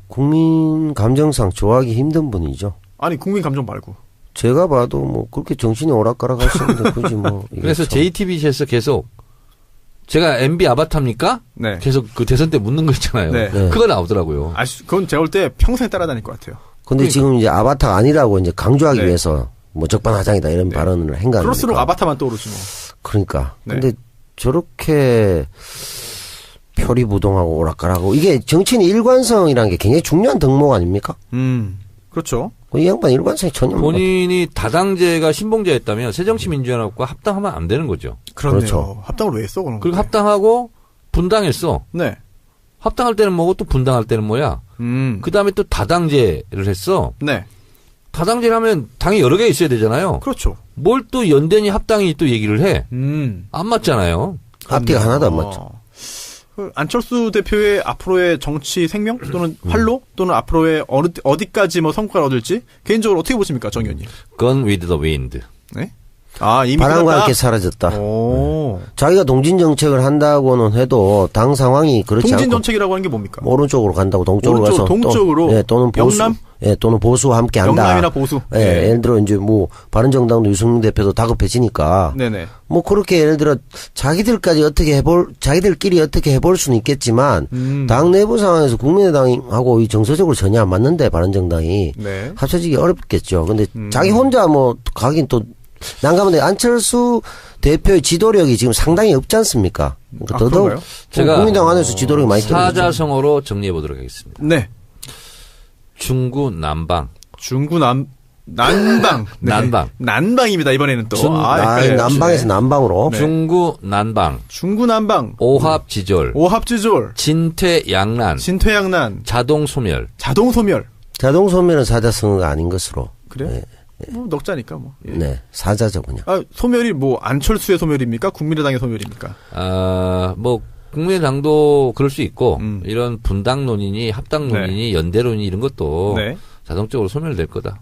국민 감정상 좋아하기 힘든 분이죠. 아니, 국민 감정 말고. 제가 봐도 뭐 그렇게 정신이 오락가락 하시는데 굳이 뭐. 이게 그래서 참- JTBC에서 계속 제가 MB 아바타입니까? 네. 계속 그 대선 때 묻는 거 있잖아요. 네. 네. 그거 나오더라고요. 그건 제가 볼 때 평생 따라다닐 것 같아요. 근데 지금 이제 아바타가 아니라고 이제 강조하기 네. 위해서 뭐 적반하장이다 이런 네. 발언을 한 거 그럴수록 아닙니까? 아바타만 떠오르지 뭐. 그러니까. 네. 근데 저렇게 표리부동하고 오락가락하고 이게 정치인의 일관성이라는 게 굉장히 중요한 덕목 아닙니까? 그렇죠. 이 양반 일관성이 전혀 본인이 다당제가 신봉제였다면 새정치민주연합과 합당하면 안 되는 거죠. 그렇네요. 그렇죠. 합당을 왜 했어, 그럼? 그리고 합당하고 분당했어. 네. 합당할 때는 뭐고 또 분당할 때는 뭐야. 그 다음에 또 다당제를 했어. 네. 다당제를 하면 당이 여러 개 있어야 되잖아요. 그렇죠. 뭘 또 연대니 합당이 또 얘기를 해. 안 맞잖아요. 앞뒤가 하나도 안 맞죠. 안철수 대표의 앞으로의 정치 생명 또는 활로 또는 앞으로의 어디까지 뭐 성과를 얻을지 개인적으로 어떻게 보십니까, 정 의원님? Gone with the wind. 네? 이미 바람과 끝났다? 함께 사라졌다. 오. 자기가 동진 정책을 한다고는 해도 당 상황이 그렇지 동진 않고 정책이라고 하는 게 뭡니까? 오른쪽으로 간다고 동쪽으로 오른쪽, 가서 동쪽으로? 또는 보수 영남? 또는 보수와 함께 한다. 영남이나 보수. 예, 네. 예를 들어 이제 뭐 바른정당도 유승민 대표도 다급해지니까 네네. 뭐 그렇게 예를 들어 자기들끼리 어떻게 해볼 수는 있겠지만 당 내부 상황에서 국민의당하고 정서적으로 전혀 안 맞는데 바른정당이 네. 합쳐지기 어렵겠죠. 근데 자기 혼자 뭐 가긴 또 난감한데 안철수 대표의 지도력이 지금 상당히 없지 않습니까? 그러니까 더더욱 그런가요? 제가 국민당 안에서 지도력이 많이 떨어지죠. 사자성어로 정리해 보도록 하겠습니다. 네. 중구 남방. 중구 난방. 네. 난방. 난방입니다, 이번에는 또. 헷갈려요. 남방에서 남방으로 네. 중구 난방. 중구 난방. 오합지졸. 오합지졸. 진퇴양난. 진퇴양난. 자동소멸. 자동소멸. 자동소멸은 사자성어가 아닌 것으로. 그래요? 네. 뭐 넉자니까 뭐. 예. 네, 사자죠 그냥. 소멸이 뭐 안철수의 소멸입니까? 국민의당의 소멸입니까? 뭐 국민의당도 그럴 수 있고 이런 분당 논의니 합당 논의니 네. 연대 논의 이런 것도 네. 자동적으로 소멸될 거다.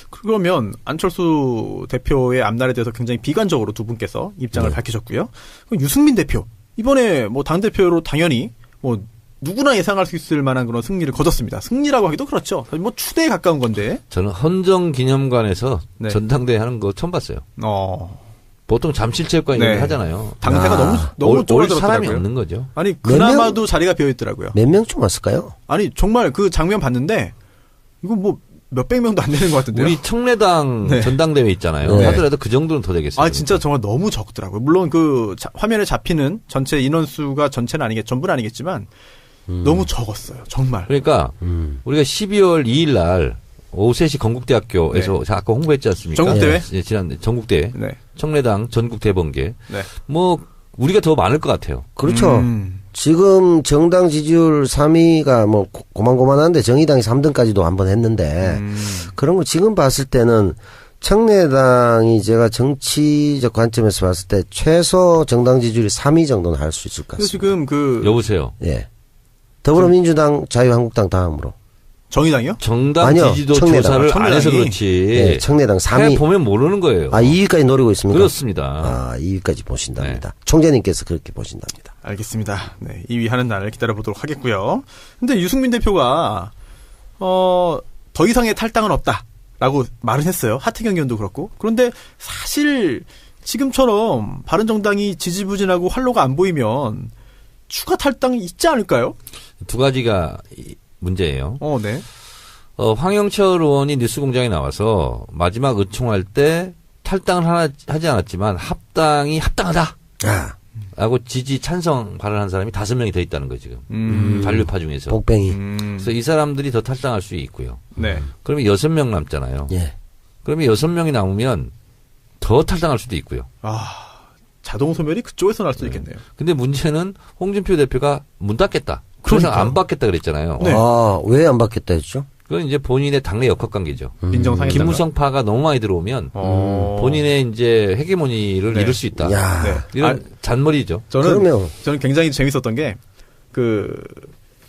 그러면 안철수 대표의 앞날에 대해서 굉장히 비관적으로 두 분께서 입장을 밝히셨고요. 그럼 유승민 대표 이번에 뭐 당 대표로 당연히 뭐 누구나 예상할 수 있을 만한 그런 승리를 거뒀습니다. 승리라고 하기도 그렇죠. 사실 뭐 추대에 가까운 건데. 저는 헌정기념관에서 네. 전당대회 하는 거 처음 봤어요. 어. 보통 잠실체육관 이런 네. 거 하잖아요. 당세가 너무 올 사람이 좁아들었더라고요. 없는 거죠. 아니 그나마도 자리가 비어 있더라고요. 몇 명쯤 왔을까요? 아니 정말 그 장면 봤는데 이거 뭐 몇백 명도 안 되는 것 같은데요. 우리 청래당 네. 전당대회 있잖아요. 네. 하더라도 그 정도는 더 되겠어요. 아 진짜 정말 너무 적더라고요. 물론 그 화면에 잡히는 전체 인원수가 전체는 전부는 아니겠지만 너무 적었어요. 정말. 그러니까 우리가 12월 2일 날 오후 3시 건국대학교에서 네. 아까 홍보했지 않습니까? 전국대회? 예, 지난 전국대회. 네. 청래당 전국 대번개. 네. 뭐 우리가 더 많을 것 같아요. 그렇죠. 지금 정당 지지율 3위가 뭐 고만고만한데 정의당이 3등까지도 한번 했는데 그런 거 지금 봤을 때는 청래당이 제가 정치적 관점에서 봤을 때 최소 정당 지지율이 3위 정도는 할 수 있을 것 그래서 같습니다. 지금 그 여보세요. 예. 더불어민주당, 자유한국당 다음으로. 정의당이요? 정당 아니요, 지지도 청래당. 조사를 안 해서 청래당이. 그렇지. 예, 청래당 3위. 보면 모르는 거예요. 2위까지 노리고 있습니까? 그렇습니다. 아, 2위까지 보신답니다. 총재님께서 그렇게 보신답니다. 알겠습니다. 네, 2위 하는 날을 기다려보도록 하겠고요. 근데 유승민 대표가 더 이상의 탈당은 없다라고 말은 했어요. 하태경 의원도 그렇고. 그런데 사실 지금처럼 바른정당이 지지부진하고 활로가 안 보이면 추가 탈당이 있지 않을까요? 두 가지가 문제예요. 네. 황영철 의원이 뉴스공장에 나와서 마지막 의총할 때 탈당을 하지 않았지만 합당이 합당하다. 아, 라고 지지 찬성 발언한 사람이 5명이 더 있다는 거예요, 지금. 반류파 중에서. 복뱅이. 그래서 이 사람들이 더 탈당할 수 있고요. 네. 그러면 6명 남잖아요. 예. 그러면 6명이 남으면 더 탈당할 수도 있고요. 자동 소멸이 그쪽에서 날 수도 있겠네요. 근데 문제는 홍준표 대표가 문 닫겠다. 그래서 그러니까요. 안 받겠다 그랬잖아요. 네. 아, 왜 안 받겠다 했죠? 그건 이제 본인의 당내 역학관계죠. 민정상에 김무성파가 너무 많이 들어오면 본인의 이제 헤게모니를 네. 잃을 수 있다. 야. 네. 이런 잔머리죠. 그러면 저는 굉장히 재밌었던 게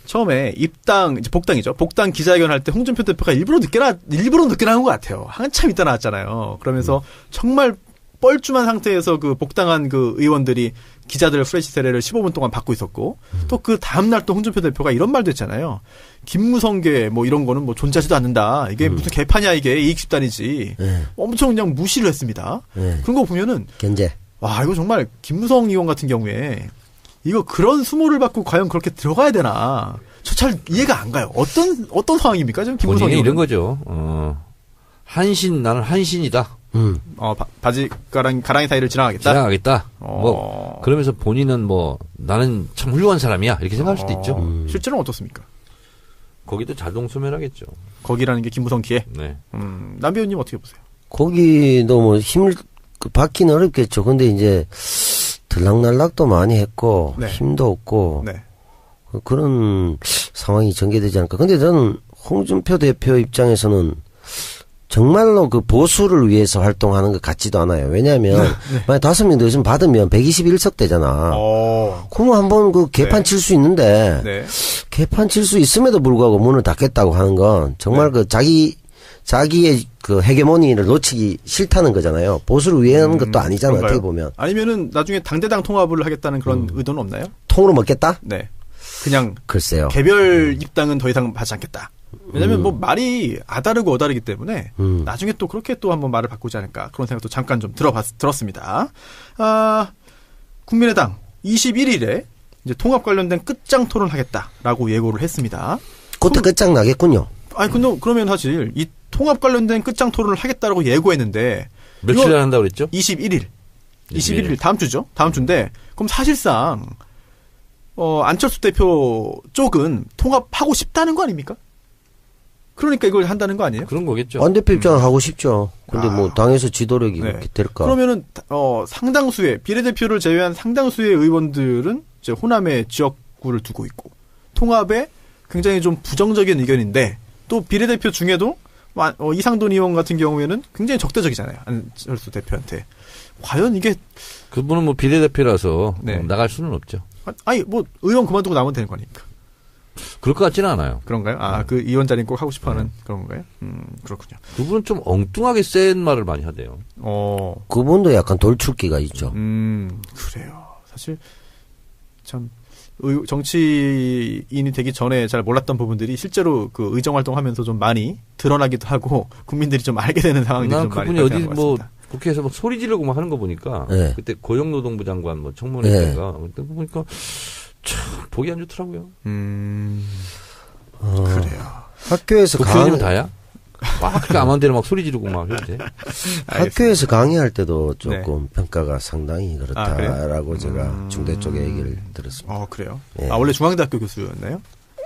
처음에 입당 이제 복당이죠. 복당 기자회견 할 때 홍준표 대표가 일부러 늦게 나온 것 같아요. 한참 있다 나왔잖아요. 그러면서 정말 뻘쭘한 상태에서 그 복당한 그 의원들이 기자들 프레시 세례를 15분 동안 받고 있었고 또 그 다음 날 또 홍준표 대표가 이런 말도 했잖아요. 김무성계 뭐 이런 거는 뭐 존재하지도 않는다. 이게 무슨 개파냐 이게 이익 집단이지. 네. 엄청 그냥 무시를 했습니다. 네. 그런 거 보면은 견제. 와 이거 정말 김무성 의원 같은 경우에 이거 그런 수모를 받고 과연 그렇게 들어가야 되나? 저 잘 이해가 안 가요. 어떤 상황입니까 지금 김무성 본인이 의원? 이런 거죠. 나는 한신이다. 바지 가랑이 사이를 지나가겠다. 지나가겠다. 뭐 그러면서 본인은 뭐 나는 참 훌륭한 사람이야 이렇게 생각할 수도 있죠. 실제로는 어떻습니까? 거기도 자동 소멸하겠죠. 거기라는 게 김무성 기에. 네. 남배우님 어떻게 보세요? 거기도 뭐 힘을 받기는 어렵겠죠. 근데 이제 들락날락도 많이 했고 네. 힘도 없고 네. 그런 상황이 전개되지 않을까. 근데 저는 홍준표 대표 입장에서는 정말로 그 보수를 위해서 활동하는 것 같지도 않아요. 왜냐하면 만약 5명 더 있으면 받으면 121석 되잖아. 그러면 한번 그 개판 네. 칠 수 있는데 네. 개판 칠 수 있음에도 불구하고 문을 닫겠다고 하는 건 정말 네. 그 자기의 그 헤게모니를 놓치기 싫다는 거잖아요. 보수를 위해 하는 것도 아니잖아요. 그런가요? 어떻게 보면. 아니면은 나중에 당대당 통합을 하겠다는 그런 의도는 없나요? 통으로 먹겠다? 네. 그냥 글쎄요. 개별 입당은 더 이상 하지 않겠다. 왜냐면 뭐 말이 아다르고 어다르기 때문에 나중에 또 그렇게 또 한번 말을 바꾸지 않을까 그런 생각도 잠깐 좀 들었습니다. 국민의당 21일에 이제 통합 관련된 끝장 토론을 하겠다라고 예고를 했습니다. 그때 끝장 나겠군요. 아니 근데 그러면 사실 이 통합 관련된 끝장 토론을 하겠다라고 예고했는데 며칠 날 한다고 그랬죠? 21일 다음 주죠. 다음 주인데 그럼 사실상 안철수 대표 쪽은 통합하고 싶다는 거 아닙니까? 그러니까 이걸 한다는 거 아니에요? 그런 거겠죠. 안 대표 입장을 하고 싶죠. 근데 뭐 당에서 지도력이 네. 그렇게 될까? 그러면은 상당수의 비례대표를 제외한 상당수의 의원들은 이제 호남에 지역구를 두고 있고 통합에 굉장히 좀 부정적인 의견인데 또 비례대표 중에도 이상돈 의원 같은 경우에는 굉장히 적대적이잖아요. 안철수 대표한테. 과연 이게 그분은 뭐 비례대표라서 네. 나갈 수는 없죠. 아니 뭐 의원 그만두고 나오면 되는 거니까. 그럴 것 같지는 않아요. 그런가요? 아, 그 의원 자리는 꼭 하고 싶어하는 그런 건가요? 그렇군요. 그분은 좀 엉뚱하게 센 말을 많이 하대요. 그분도 약간 돌출기가 있죠. 그래요. 사실 참 정치인이 되기 전에 잘 몰랐던 부분들이 실제로 그 의정 활동하면서 좀 많이 드러나기도 하고 국민들이 좀 알게 되는 상황들이 좀 많이 그분이 어디 발생한 것 뭐 같습니다. 국회에서 막 소리 지르고 막 하는 거 보니까 네. 그때 고용노동부 장관 뭐 청문회 네. 때가 그때 보니까 참 보기 안 좋더라고요. 그래요. 학교에서 국회의원이면 다야? 막 그렇게 아무 데나 막 소리 지르고 막 해도 돼. 학교에서 강의할 때도 조금 평가가 상당히 그렇다라고 그래요? 제가 중대 쪽에 얘기를 들었습니다. 그래요. 예. 아, 원래 중앙대학교 교수였나요?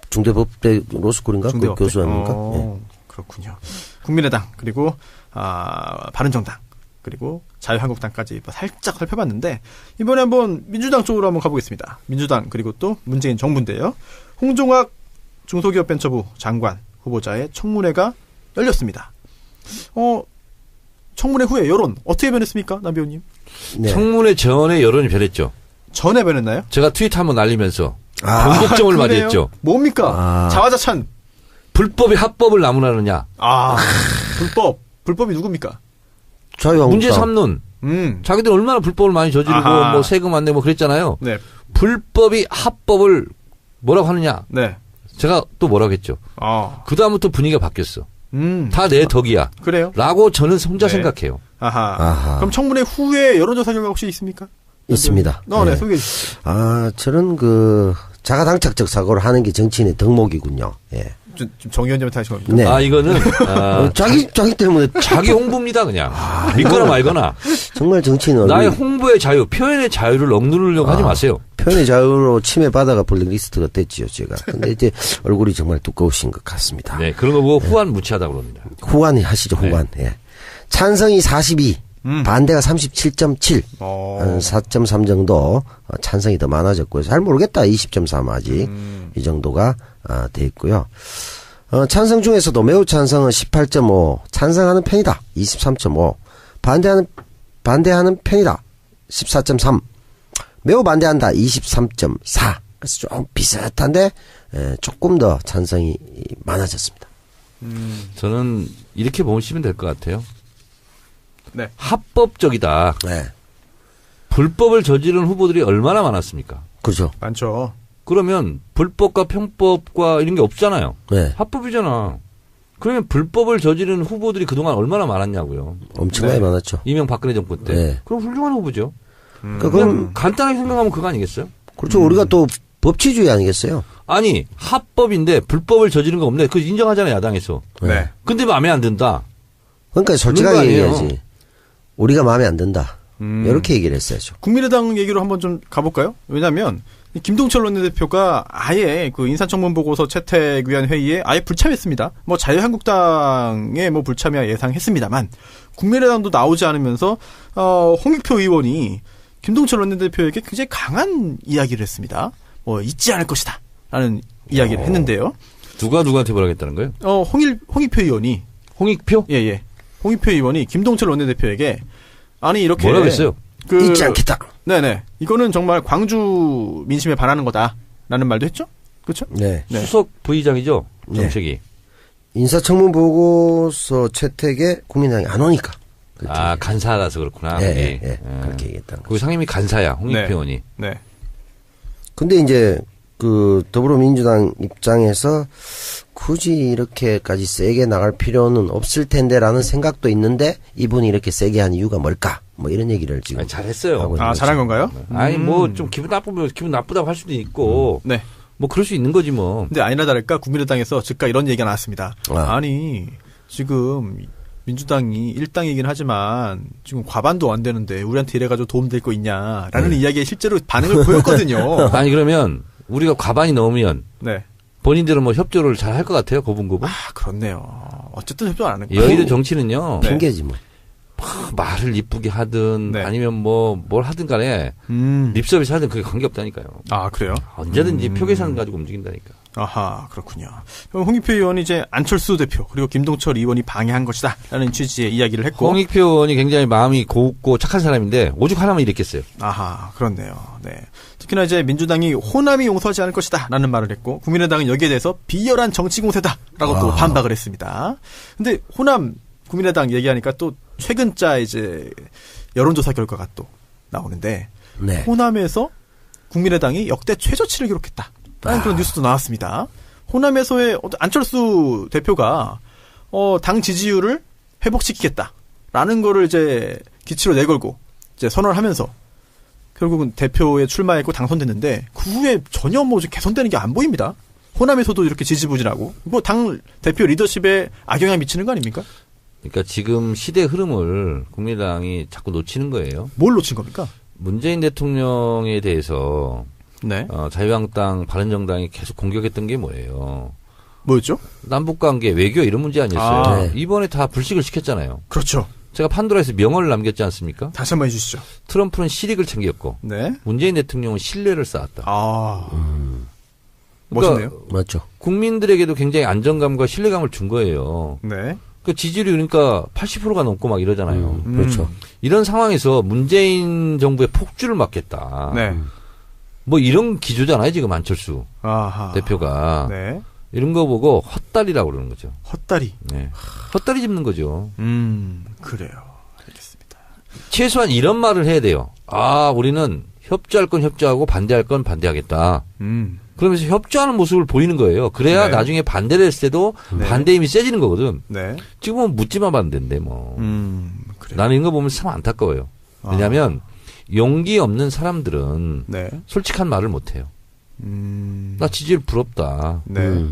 중대법대 로스쿨인가 그 중대법대? 교수 아닙니까? 예. 그렇군요. 국민의당 그리고 바른정당 그리고 자유한국당까지 살짝 살펴봤는데 이번에 한번 민주당 쪽으로 한번 가보겠습니다. 민주당 그리고 또 문재인 정부인데요. 홍종학 중소기업벤처부 장관 후보자의 청문회가 열렸습니다. 청문회 후에 여론 어떻게 변했습니까, 남 배우님? 네. 청문회 전에 여론이 변했죠. 전에 변했나요? 제가 트윗 한번 날리면서 변곡점을 그래요? 맞이했죠. 뭡니까? 자화자찬. 불법이 합법을 나무라느냐. 불법이 누굽니까? 자유한국당. 문제 삼는. 자기들 얼마나 불법을 많이 저지르고 뭐 세금 안 내고 뭐 그랬잖아요. 네. 불법이 합법을 뭐라고 하느냐. 네. 제가 또 뭐라고 했죠. 그 다음부터 분위기가 바뀌었어. 다 내 덕이야. 그래요? 라고 저는 혼자 네. 생각해요. 아하. 그럼 청문회 후에 여론조사 결과 혹시 있습니까? 있습니다. 네, 소개해 주시죠. 저는 자가당착적 사고를 하는 게 정치인의 덕목이군요. 예. 좀 정 의원님한테 하신 겁니까? 네. 이거는 자기 때문에 자기 홍보입니다, 그냥. 믿거나 말거나. 정말 정치인은 나의 홍보의 자유, 표현의 자유를 억누르려고 하지 마세요. 표현의 자유로 침해받아가 블랙리스트가 됐지요, 제가. 근데 이제 얼굴이 정말 두꺼우신 것 같습니다. 네, 그런 거 보고 후한 무치하다고 그럽니다. 후환 하시죠, 후환. 네. 예. 찬성이 42, 반대가 37.7, 한 4.3 정도 찬성이 더 많아졌고요. 잘 모르겠다, 20.3 아직. 이 정도가 돼 있고요. 찬성 중에서도 매우 찬성은 18.5, 찬성하는 편이다, 23.5, 반대하는 편이다, 14.3, 매우 반대한다, 23.4. 그래서 좀 비슷한데 조금 더 찬성이 많아졌습니다. 저는 이렇게 보시면 될 것 같아요. 네. 합법적이다. 네. 불법을 저지른 후보들이 얼마나 많았습니까? 그렇죠. 많죠. 그러면 불법과 편법과 이런 게 없잖아요. 네. 합법이잖아. 그러면 불법을 저지른 후보들이 그동안 얼마나 많았냐고요. 엄청나게 많았죠. 이명박근혜 정부 때. 네. 그럼 훌륭한 후보죠. 그럼 간단하게 생각하면 그거 아니겠어요? 그렇죠. 우리가 또 법치주의 아니겠어요? 아니 합법인데 불법을 저지른 거 없네. 그거 인정하잖아요, 야당에서. 네. 근데 마음에 안 든다. 그러니까 그런 솔직하게 거 아니에요. 얘기하지. 우리가 마음에 안 든다. 이렇게 얘기를 했어야죠. 국민의당 얘기로 한번 좀 가볼까요? 왜냐하면 김동철 원내대표가 아예 그 인사청문 보고서 채택 위한 회의에 아예 불참했습니다. 뭐 자유한국당의 뭐 불참이야 예상했습니다만 국민의당도 나오지 않으면서 홍익표 의원이 김동철 원내대표에게 굉장히 강한 이야기를 했습니다. 뭐 잊지 않을 것이다라는 이야기를 했는데요. 누가 누구한테 뭐라 했다는 거예요? 홍익표 의원이 홍익표? 예. 홍익표 의원이 김동철 원내대표에게 아니 이렇게 뭐라고 했어요? 잊지 않겠다. 네네. 이거는 정말 광주 민심에 반하는 거다라는 말도 했죠. 그렇죠? 네. 네. 수석 부의장이죠. 정책이. 인사청문 보고서 채택에 국민당이 안 오니까. 간사라서 그렇구나. 예. 그렇게 얘기했다는 그 거죠. 상임위 간사야, 홍익표 네. 의원이. 네. 근데 이제 그 더불어민주당 입장에서 굳이 이렇게까지 세게 나갈 필요는 없을 텐데라는 생각도 있는데 이분이 이렇게 세게 한 이유가 뭘까? 뭐 이런 얘기를 지금 잘했어요. 하고 있는 거죠. 잘한 건가요? 아니 뭐 좀 기분 나쁘면 기분 나쁘다고 할 수도 있고. 네. 뭐 그럴 수 있는 거지 뭐. 근데 아니나 다를까 국민의당에서 즉각 이런 얘기가 나왔습니다. 아니 지금 민주당이 일당이긴 하지만 지금 과반도 안 되는데 우리한테 이래가지고 도움될 거 있냐라는 이야기에 실제로 반응을 보였거든요. 아니 그러면 우리가 과반이 넘으면 네. 본인들은 뭐 협조를 잘 할 것 같아요, 고분고분. 그렇네요. 어쨌든 협조 안 하는 거예요. 여의도 정치는요. 핑계지 뭐. 말을 이쁘게 하든 네. 아니면 뭐 뭘 하든 간에 립서비스 하든 그게 관계없다니까요. 그래요? 언제든지 표 계산 가지고 움직인다니까. 아하, 그렇군요. 그럼 홍익표 의원이 이제 안철수 대표 그리고 김동철 의원이 방해한 것이다 라는 취지의 이야기를 했고, 홍익표 의원이 굉장히 마음이 곱고 착한 사람인데 오죽 하나만 이랬겠어요. 아하, 그렇네요. 네. 특히나 이제 민주당이 호남이 용서하지 않을 것이다 라는 말을 했고, 국민의당은 여기에 대해서 비열한 정치 공세다 라고 또 반박을 했습니다. 근데 호남 국민의당 얘기하니까 또 최근자 이제 여론조사 결과가 또 나오는데, 네. 호남에서 국민의당이 역대 최저치를 기록했다 라는 그런 뉴스도 나왔습니다. 호남에서의 안철수 대표가 당 지지율을 회복시키겠다라는 거를 이제 기치로 내걸고 이제 선언을 하면서 결국은 대표에 출마했고 당선됐는데, 그 후에 전혀 뭐 개선되는 게 안 보입니다. 호남에서도 이렇게 지지부진하고, 뭐 당 대표 리더십에 악영향 미치는 거 아닙니까? 그러니까 지금 시대 흐름을 국민의당이 자꾸 놓치는 거예요. 뭘 놓친 겁니까? 문재인 대통령에 대해서 네. 자유한국당, 바른정당이 계속 공격했던 게 뭐예요? 뭐였죠? 남북관계, 외교 이런 문제 아니었어요. 아. 네. 이번에 다 불식을 시켰잖아요. 그렇죠. 제가 판도라에서 명언을 남겼지 않습니까? 다시 한번 해주시죠. 트럼프는 실익을 챙겼고 네. 문재인 대통령은 신뢰를 쌓았다. 아, 그러니까 멋있네요. 맞죠. 국민들에게도 굉장히 안정감과 신뢰감을 준 거예요. 네. 그 지지율이 그러니까 80%가 넘고 막 이러잖아요. 그렇죠. 이런 상황에서 문재인 정부의 폭주를 막겠다. 네. 뭐 이런 기조잖아요, 지금 안철수 아하. 대표가. 네. 이런 거 보고 헛다리라고 그러는 거죠. 헛다리. 네. 헛다리 짚는 거죠. 그래요. 알겠습니다. 최소한 이런 말을 해야 돼요. 아, 우리는 협조할 건 협조하고 반대할 건 반대하겠다. 그러면서 협조하는 모습을 보이는 거예요. 그래야 네. 나중에 반대를 했을 때도 네. 반대 힘이 세지는 거거든. 네. 지금은 묻지마 반대인데 뭐. 그래요. 나는 이런 거 보면 참 안타까워요. 왜냐하면 용기 없는 사람들은 네. 솔직한 말을 못해요. 나 지지율 부럽다. 네.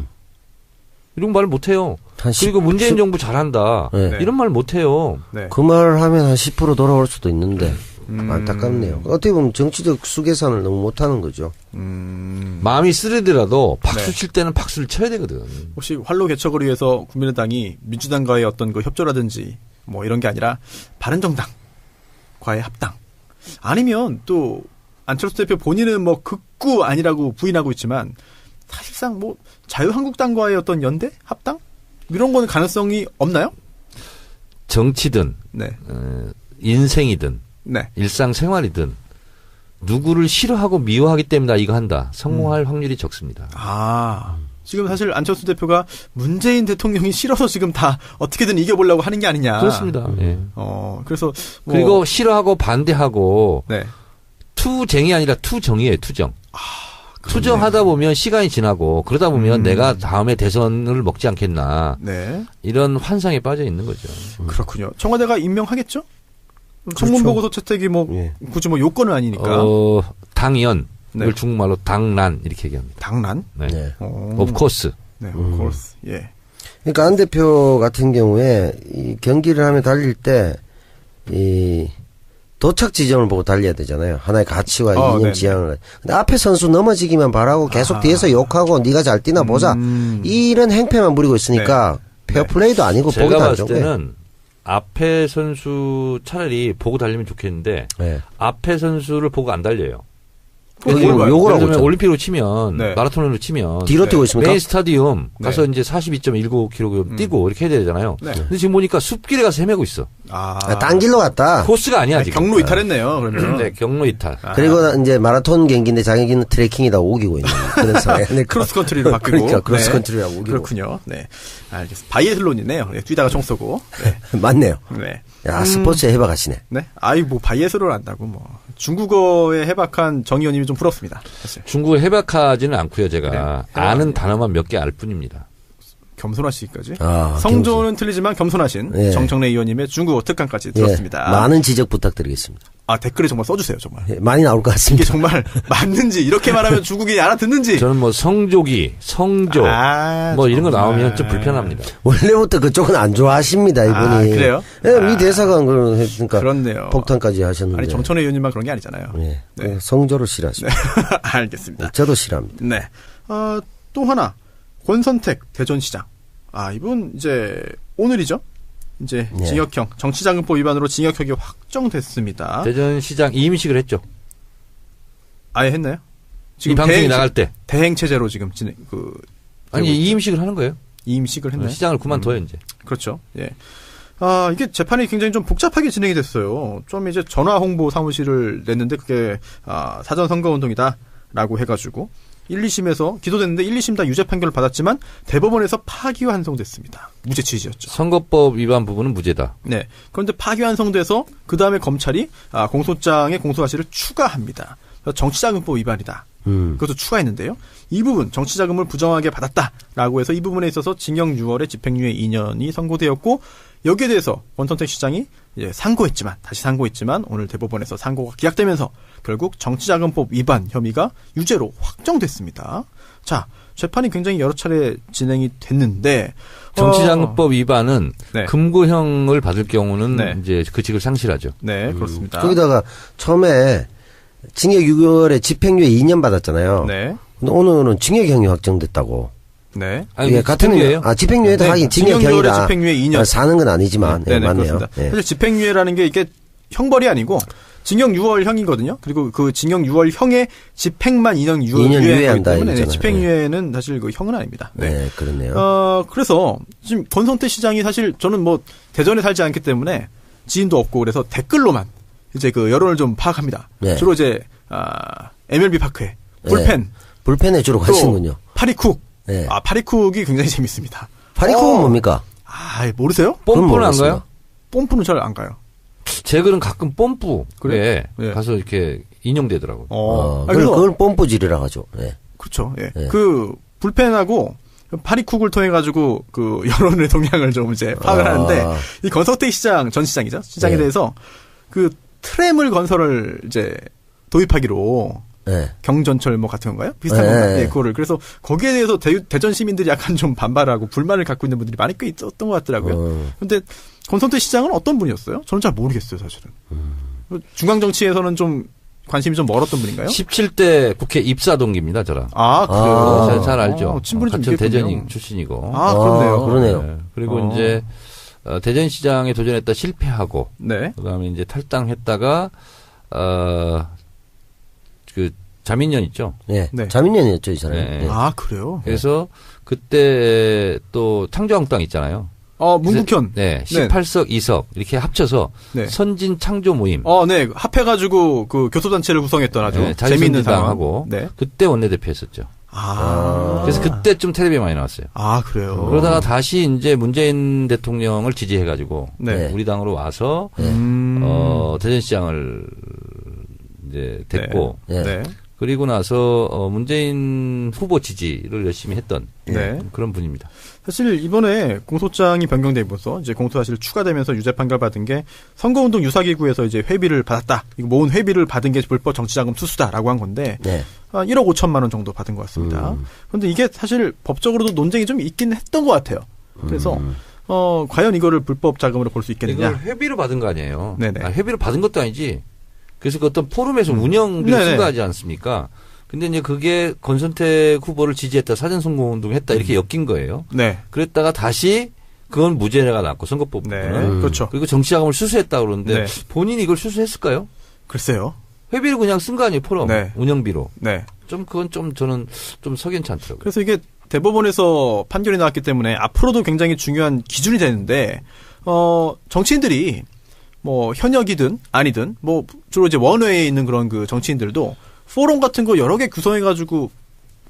이런 말을 못해요. 한 그리고 문재인 정부 잘한다. 네. 이런 말 못해요. 네. 그 말을 하면 한 10% 돌아올 수도 있는데 안타깝네요. 어떻게 보면 정치적 수계산을 너무 못하는 거죠. 마음이 쓰리더라도 박수 네. 칠 때는 박수를 쳐야 되거든. 혹시 활로 개척을 위해서 국민의당이 민주당과의 어떤 그 협조라든지 뭐 이런 게 아니라 바른정당과의 합당, 아니면 또 안철수 대표 본인은 뭐 극구 아니라고 부인하고 있지만 사실상 뭐 자유한국당과의 어떤 연대 합당 이런 거는 가능성이 없나요? 정치든 네. 인생이든 네. 일상생활이든 누구를 싫어하고 미워하기 때문에 나 이거 한다. 성공할 확률이 적습니다. 아, 지금 사실 안철수 대표가 문재인 대통령이 싫어서 지금 다 어떻게든 이겨보려고 하는 게 아니냐. 그렇습니다. 예. 그래서 뭐 그리고 싫어하고 반대하고 네. 투쟁이 아니라 투정이에요. 투정. 투정하다 보면 시간이 지나고 그러다 보면 내가 다음에 대선을 먹지 않겠나. 네. 이런 환상에 빠져 있는 거죠. 그렇군요. 청와대가 임명하겠죠? 청문보고서 채택이 뭐 예. 굳이 뭐 요건은 아니니까. 당연. 네. 이걸 중국말로 당란 이렇게 얘기합니다. 당란? 네. 네. Of course. 네, of course. 예. 그러니까 안 대표 같은 경우에 이 경기를 하며 달릴 때 이 도착 지점을 보고 달려야 되잖아요. 하나의 가치와 이념 네네. 지향을. 근데 앞에 선수 넘어지기만 바라고 계속 뒤에서 욕하고 네가 잘 뛰나 보자. 이런 행패만 부리고 있으니까 페어플레이도 아니고 제가 보기도 안 봤을 좋은 거예요. 때는 앞에 선수 차라리 보고 달리면 좋겠는데 네. 앞에 선수를 보고 안 달려요. 그건 욕을 뭘까요? 하고 예를 들면 있잖아요. 올림픽으로 치면 네. 마라톤으로 치면 뒤로 뛰고 있습니까? 메인 스타디움 가서 네. 이제 42.19km 뛰고 이렇게 해야 되잖아요. 네. 근데 지금 보니까 숲길에 가서 헤매고 있어. 딴 길로 갔다. 코스가 아니야 지금. 경로 이탈했네요. 그러면. 네, 경로 이탈. 그리고 이제 마라톤 경기인데 자기는 트레킹이다 우기고 있는 그런 상황. 크로스컨트리로 바뀌고. 그러니까 크로스컨트리라고 우기고. 그렇군요. 네. 알겠습니다. 바이애슬론이네요. 네, 뛰다가 총 쏘고. 네. 맞네요. 네. 야 스포츠에 해박하시네. 네. 아이, 뭐, 바이애슬론 안다고 뭐. 중국어에 해박한 정 의원님이 좀 부럽습니다. 사실. 중국을 해박하지는 않고요. 제가 네. 아는 단어만 몇 개 알 뿐입니다. 겸손하시기까지. 아, 성조는 틀리지만 겸손하신 예. 정청래 의원님의 중국어 특강까지 예, 들었습니다. 많은 지적 부탁드리겠습니다. 아, 댓글에 정말 써주세요, 정말. 예, 많이 나올 것 이게 같습니다. 정말 맞는지, 이렇게 말하면 중국이 알아듣는지. 저는 뭐 성조기, 성조 뭐 이런 거 정말. 나오면 좀 불편합니다. 원래부터 그쪽은 안 좋아하십니다, 이분이. 아, 그래요? 예, 미 대사관 그런 했으니까 그렇네요. 폭탄까지 하셨는데. 아니, 정청래 의원님만 그런 게 아니잖아요. 예, 네. 성조를 싫어하십니다. 알겠습니다. 저도 싫어합니다. 네. 또 하나. 권선택 대전시장. 아, 이분 이제 오늘이죠. 이제 네. 징역형, 정치자금법 위반으로 징역형이 확정됐습니다. 대전시장 이임식을 했죠. 아예 했나요? 이 방송이 나갈 때. 대행 체제로 지금 아니, 이임식을 하는 거예요. 이임식을 했나요? 시장을 그만둬요, 이제. 그렇죠. 예. 아, 이게 재판이 굉장히 좀 복잡하게 진행이 됐어요. 좀 이제 전화 홍보 사무실을 냈는데 그게 사전 선거 운동이다라고 해가지고 1, 2심에서 기소됐는데 1, 2심 다 유죄 판결을 받았지만 대법원에서 파기환송됐습니다. 무죄 취지였죠. 선거법 위반 부분은 무죄다. 네. 그런데 파기환송돼서 그 다음에 검찰이 공소장에 공소 사실을 추가합니다. 정치자금법 위반이다. 그것도 추가했는데요. 이 부분 정치자금을 부정하게 받았다라고 해서 이 부분에 있어서 징역 6월에 집행유예 2년이 선고되었고 여기에 대해서 권선택 시장이 이제 다시 상고했지만 오늘 대법원에서 상고가 기각되면서 결국 정치자금법 위반 혐의가 유죄로 확정됐습니다. 자, 재판이 굉장히 여러 차례 진행이 됐는데 정치자금법 위반은 네. 금고형을 받을 경우는 네. 이제 그 직을 상실하죠. 네, 그렇습니다. 거기다가 처음에 징역 6개월에 집행유예 2년 받았잖아요. 네. 근데 오늘은 징역형이 확정됐다고. 네. 아니, 예, 같은 집행유예요? 집행유예도 네. 하긴 징역 징역형이라 6월에 집행유예 2년. 사는 건 아니지만 네, 맞네요. 그렇습니다. 네. 사실 집행유예라는 게 이게 형벌이 아니고 징역 6월형이거든요. 그리고 그 징역 6월형에 집행만 2년 2년 유예한다 때문에 이거잖아요. 집행유예는 사실 그 형은 아닙니다. 네, 그렇네요. 그래서 지금 권성태 시장이 사실 저는 뭐 대전에 살지 않기 때문에 지인도 없고 그래서 댓글로만 이제 그 여론을 좀 파악합니다. 네. 주로 이제 MLB 파크에 불펜, 네. 불펜에 주로 가시는군요. 파리쿡. 네. 파리쿡이 굉장히 재밌습니다. 파리쿡은 뭡니까? 모르세요? 뽐뿌는 안 가요? 뽐뿌는 잘 안 가요. 제 글은 가끔 뽐뿌에 그래? 예. 가서 이렇게 인용되더라고요. 그래서 그걸 뽐뿌질이라 하죠. 네. 그렇죠. 예. 네. 그 불펜하고 파리쿡을 통해 가지고 그 여론의 동향을 좀 이제 파악을 하는데 이 권성태 전 시장이죠. 시장에 네. 대해서 그 트램을 건설을 이제 도입하기로 네. 경전철 뭐 같은 건가요? 비슷한 네. 건가요? 예, 그거를 그래서 거기에 대해서 대전 시민들이 약간 좀 반발하고 불만을 갖고 있는 분들이 많이 꽤 있었던 것 같더라고요. 그런데 권성태 시장은 어떤 분이었어요? 저는 잘 모르겠어요, 사실은. 중앙 정치에서는 좀 관심이 좀 멀었던 분인가요? 17대 국회 입사 동기입니다, 저랑. 그래요? 잘 알죠. 친분이 좀 같은 있겠군요. 대전인 출신이고. 그렇네요. 그러네요. 네. 그리고 이제 대전시장에 도전했다 실패하고, 네. 그다음에 이제 탈당했다가 그 자민련 있죠. 네. 네. 자민련이었죠, 이 사람. 네. 네. 그래요? 그래서 그때 또 창조한국당 있잖아요. 문국현. 네, 18석, 2석 이렇게 합쳐서 네. 선진 창조 모임. 네, 합해가지고 그 교섭단체를 구성했던 아주 네, 재미있는 상황. 자유선진당하고 네. 그때 원내대표 했었죠. 그래서 그래서 그때쯤 텔레비에 많이 나왔어요. 그래요. 그러다가 다시 이제 문재인 대통령을 지지해가지고 네. 우리 당으로 와서 대전시장을 이제 됐고 네. 네. 그리고 나서 문재인 후보 지지를 열심히 했던 네. 그런 분입니다. 사실 이번에 공소장이 변경되면서 이제 공소사실 추가되면서 유죄 판결 받은 게 선거운동 유사기구에서 이제 회비를 받았다. 이거 모은 회비를 받은 게 불법 정치자금 수수다라고 한 건데 네. 1억 5천만 원 정도 받은 것 같습니다. 그런데 이게 사실 법적으로도 논쟁이 좀 있긴 했던 것 같아요. 그래서 과연 이거를 불법 자금으로 볼 수 있겠느냐? 이걸 회비로 받은 거 아니에요. 네네. 회비로 받은 것도 아니지. 그래서 그 어떤 포럼에서 운영비를 쓴 거 하지 않습니까? 근데 이제 그게 권선택 후보를 지지했다, 사전선거운동 했다, 이렇게 엮인 거예요. 네. 그랬다가 다시 그건 무죄가 났고, 선거법 네. 부분은. 그렇죠. 그리고 정치자금을 수수했다 그러는데, 네. 본인이 이걸 수수했을까요? 글쎄요. 회비를 그냥 쓴 거 아니에요, 포럼. 네. 운영비로. 네. 그건 저는 좀 석연치 않더라고요. 그래서 이게 대법원에서 판결이 나왔기 때문에 앞으로도 굉장히 중요한 기준이 되는데, 정치인들이 뭐 현역이든 아니든 뭐 주로 이제 원외에 있는 그런 그 정치인들도 포럼 같은 거 여러 개 구성해가지고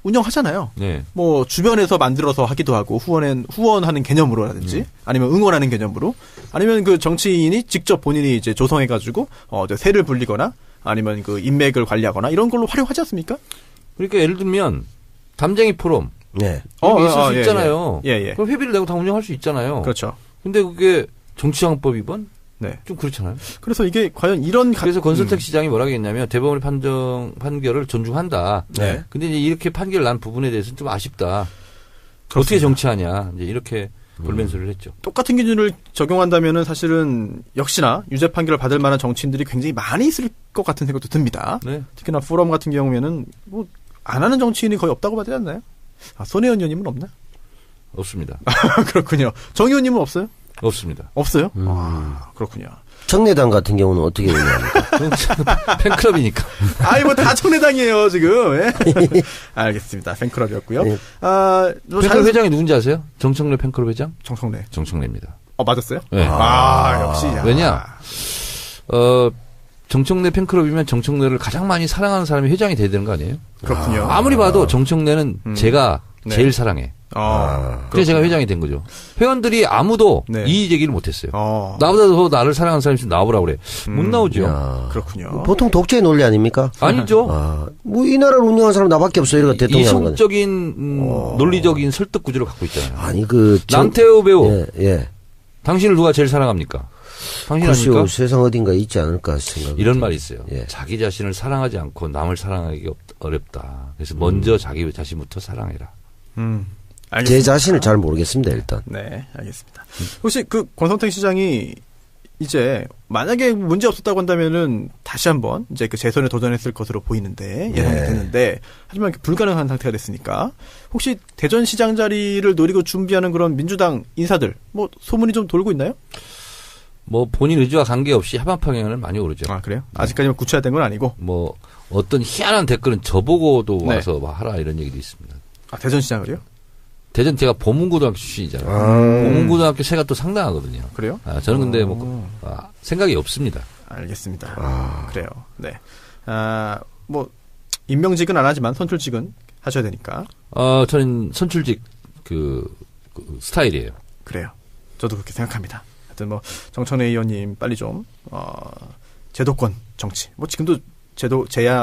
운영하잖아요. 네. 뭐 주변에서 만들어서 하기도 하고 후원하는 개념으로라든지 아니면 응원하는 개념으로 아니면 그 정치인이 직접 본인이 이제 조성해가지고 세를 불리거나 아니면 그 인맥을 관리하거나 이런 걸로 활용하지 않습니까? 그러니까 예를 들면 담쟁이 포럼 네. 이렇게 있을 수 있잖아요. 예. 그럼 회비를 내고 다 운영할 수 있잖아요. 그렇죠. 근데 그게 정치자금법 위반? 네. 좀 그렇잖아요. 그래서 이게 과연 이런 그래서 권선택 시장이 뭐라고 했냐면 대법원의 판결을 존중한다. 네. 근데 이제 이렇게 판결 난 부분에 대해서는 좀 아쉽다. 그렇습니다. 어떻게 정치하냐. 이제 이렇게 볼멘소리를 했죠. 똑같은 기준을 적용한다면은 사실은 역시나 유죄 판결을 받을 만한 정치인들이 굉장히 많이 있을 것 같은 생각도 듭니다. 네. 특히나 포럼 같은 경우에는 뭐 안 하는 정치인이 거의 없다고 봐야 되지 않나요? 손혜원 의원님은 없나? 없습니다. 그렇군요. 정 의원님은 없어요? 없습니다. 없어요? 아, 그렇군요. 청래당 같은 경우는 어떻게 되냐니까. 팬클럽이니까. 아이, 뭐 다 청래당이에요, 지금. 예? 알겠습니다. 팬클럽이었고요. 네. 팬클럽 회장이 누군지 아세요? 정청래 팬클럽 회장? 정청래. 정청래입니다. 맞았어요? 네. 역시. 야. 왜냐? 정청래 팬클럽이면 정청래를 가장 많이 사랑하는 사람이 회장이 돼야 되는 거 아니에요? 그렇군요. 아무리 봐도 정청래는 제가 네. 제일 사랑해. 그래서 제가 회장이 된 거죠. 회원들이 아무도 네. 이의 제기를 못했어요. 나보다 더 나를 사랑하는 사람이 있으면 나와보라 그래. 못 나오죠. 야. 그렇군요. 보통 독재 논리 아닙니까? 아니죠. 뭐 이 나라를 운영하는 사람 나밖에 없어. 이러고 대통령 하는 거네. 이성적인 논리적인 설득 구조를 갖고 있잖아요. 아니 남태호 배우. 예. 당신을 누가 제일 사랑합니까? 당신 글쎄요, 아닙니까? 세상 어딘가 있지 않을까 생각. 이런 말이 있어요. 예. 자기 자신을 사랑하지 않고 남을 사랑하기 어렵다. 그래서 먼저 자기 자신부터 사랑해라. 알겠습니다. 제 자신을 잘 모르겠습니다, 일단. 네, 알겠습니다. 혹시 그 권성태 시장이 이제 만약에 문제 없었다고 한다면은 다시 한번 이제 그 재선에 도전했을 것으로 보이는데 예상이 되는데 하지만 불가능한 상태가 됐으니까 혹시 대전시장 자리를 노리고 준비하는 그런 민주당 인사들 뭐 소문이 좀 돌고 있나요? 뭐 본인 의지와 관계없이 합한 방향을 많이 오르죠. 아 그래요? 아직까지는 구체화된 건 아니고. 뭐 어떤 희한한 댓글은 저보고도 네. 와서 뭐 하라 이런 얘기도 있습니다. 아 대전시장을요? 대전 제가 보문고등학교 출신이잖아요. 보문고등학교 세가 또 상당하거든요. 그래요? 저는 근데 생각이 없습니다. 알겠습니다. 그래요. 네. 뭐 임명직은 안 하지만 선출직은 하셔야 되니까. 저는 선출직 그 스타일이에요. 그래요. 저도 그렇게 생각합니다. 하여튼 뭐 정청래 의원님 빨리 좀 제도권 정치. 뭐 지금도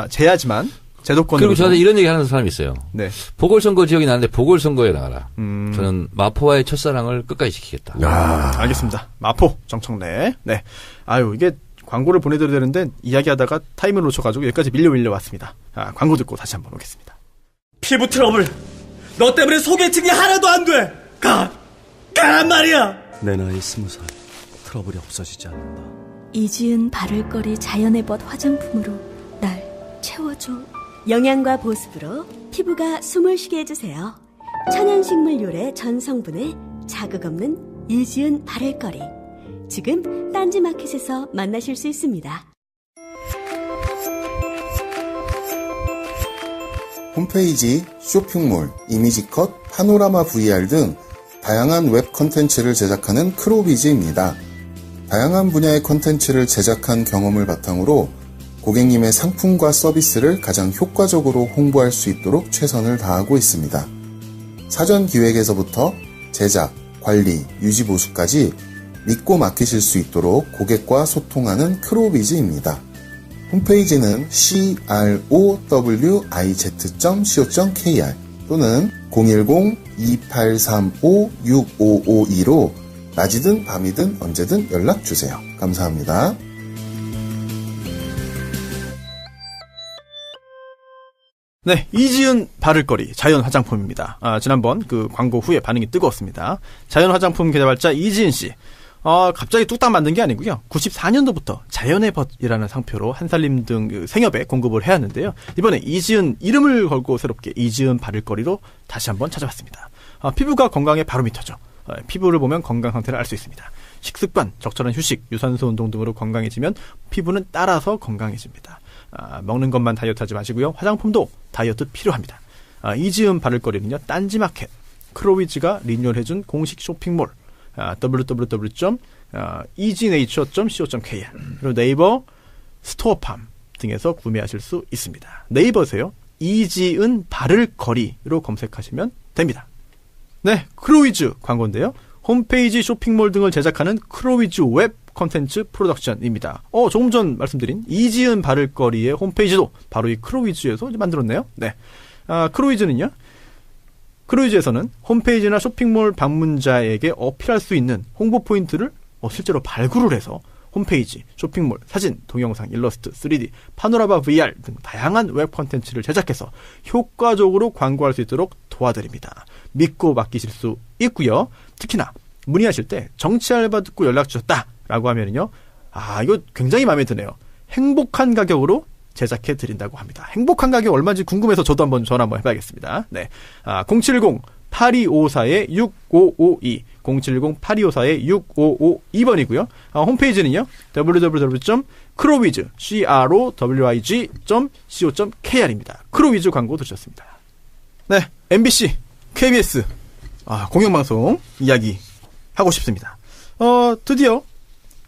제야지만 제도권. 그리고 저한테 이런 얘기 하는 사람이 있어요. 네. 보궐선거 지역이 나는데 보궐선거에 나가라. 저는 마포와의 첫사랑을 끝까지 지키겠다. 알겠습니다. 마포 정청래. 네. 아유 이게 광고를 보내드려야 되는데 이야기하다가 타임을 놓쳐가지고 여기까지 밀려 왔습니다. 광고 듣고 다시 한번 오겠습니다. 피부 트러블. 너 때문에 소개팅이 하나도 안 돼. 가란 말이야. 내 나이 20살 트러블이 없어지지 않는다. 이지은 바를거리 자연의 벗 화장품으로 날 채워줘. 영양과 보습으로 피부가 숨을 쉬게 해주세요. 천연식물 요래 전 성분에 자극 없는 이지은 바를거리. 지금 딴지마켓에서 만나실 수 있습니다. 홈페이지, 쇼핑몰, 이미지컷, 파노라마 VR 등 다양한 웹 콘텐츠를 제작하는 크로비즈입니다. 다양한 분야의 콘텐츠를 제작한 경험을 바탕으로 고객님의 상품과 서비스를 가장 효과적으로 홍보할 수 있도록 최선을 다하고 있습니다. 사전 기획에서부터 제작, 관리, 유지 보수까지 믿고 맡기실 수 있도록 고객과 소통하는 크로비즈입니다. 홈페이지는 crowiz.co.kr 또는 010-2835-6552로 낮이든 밤이든 언제든 연락주세요. 감사합니다. 네, 이지은 바를거리 자연 화장품입니다. 지난번 그 광고 후에 반응이 뜨거웠습니다. 자연 화장품 개발자 이지은 씨. 갑자기 뚝딱 만든 게 아니고요. 94년도부터 자연의 벗이라는 상표로 한살림 등 그 생협에 공급을 해왔는데요. 이번에 이지은 이름을 걸고 새롭게 이지은 바를거리로 다시 한번 찾아왔습니다. 피부가 건강의 바로미터죠. 피부를 보면 건강 상태를 알 수 있습니다. 식습관, 적절한 휴식, 유산소 운동 등으로 건강해지면 피부는 따라서 건강해집니다. 먹는 것만 다이어트 하지 마시고요. 화장품도 다이어트 필요합니다. 이지은 바를거리는요. 딴지마켓, 크로위즈가 리뉴얼해준 공식 쇼핑몰 www.easynature.co.kr 그리고 네이버 스토어팜 등에서 구매하실 수 있습니다. 네이버에서요. 이지은 바를거리로 검색하시면 됩니다. 네, 크로위즈 광고인데요. 홈페이지 쇼핑몰 등을 제작하는 크로위즈 웹 콘텐츠 프로덕션입니다. 조금 전 말씀드린 이지은 바를거리의 홈페이지도 바로 이 크로위즈에서 만들었네요. 네, 크로위즈는요. 크로위즈에서는 홈페이지나 쇼핑몰 방문자에게 어필할 수 있는 홍보 포인트를 실제로 발굴을 해서 홈페이지, 쇼핑몰, 사진, 동영상, 일러스트, 3D, 파노라마 VR 등 다양한 웹 콘텐츠를 제작해서 효과적으로 광고할 수 있도록 도와드립니다. 믿고 맡기실 수 있고요. 특히나 문의하실 때 정치 알바 듣고 연락 주셨다라고 하면요. 이거 굉장히 마음에 드네요. 행복한 가격으로 제작해 드린다고 합니다. 행복한 가격 얼마인지 궁금해서 저도 한번 전화 한번 해봐야겠습니다. 네, 070 070-8254-6552 070-8254-6552번이고요. 홈페이지는요. www.crowig.co.kr입니다. 크로위즈 광고 들으셨습니다. 네, MBC, KBS 공영방송 이야기 하고 싶습니다. 드디어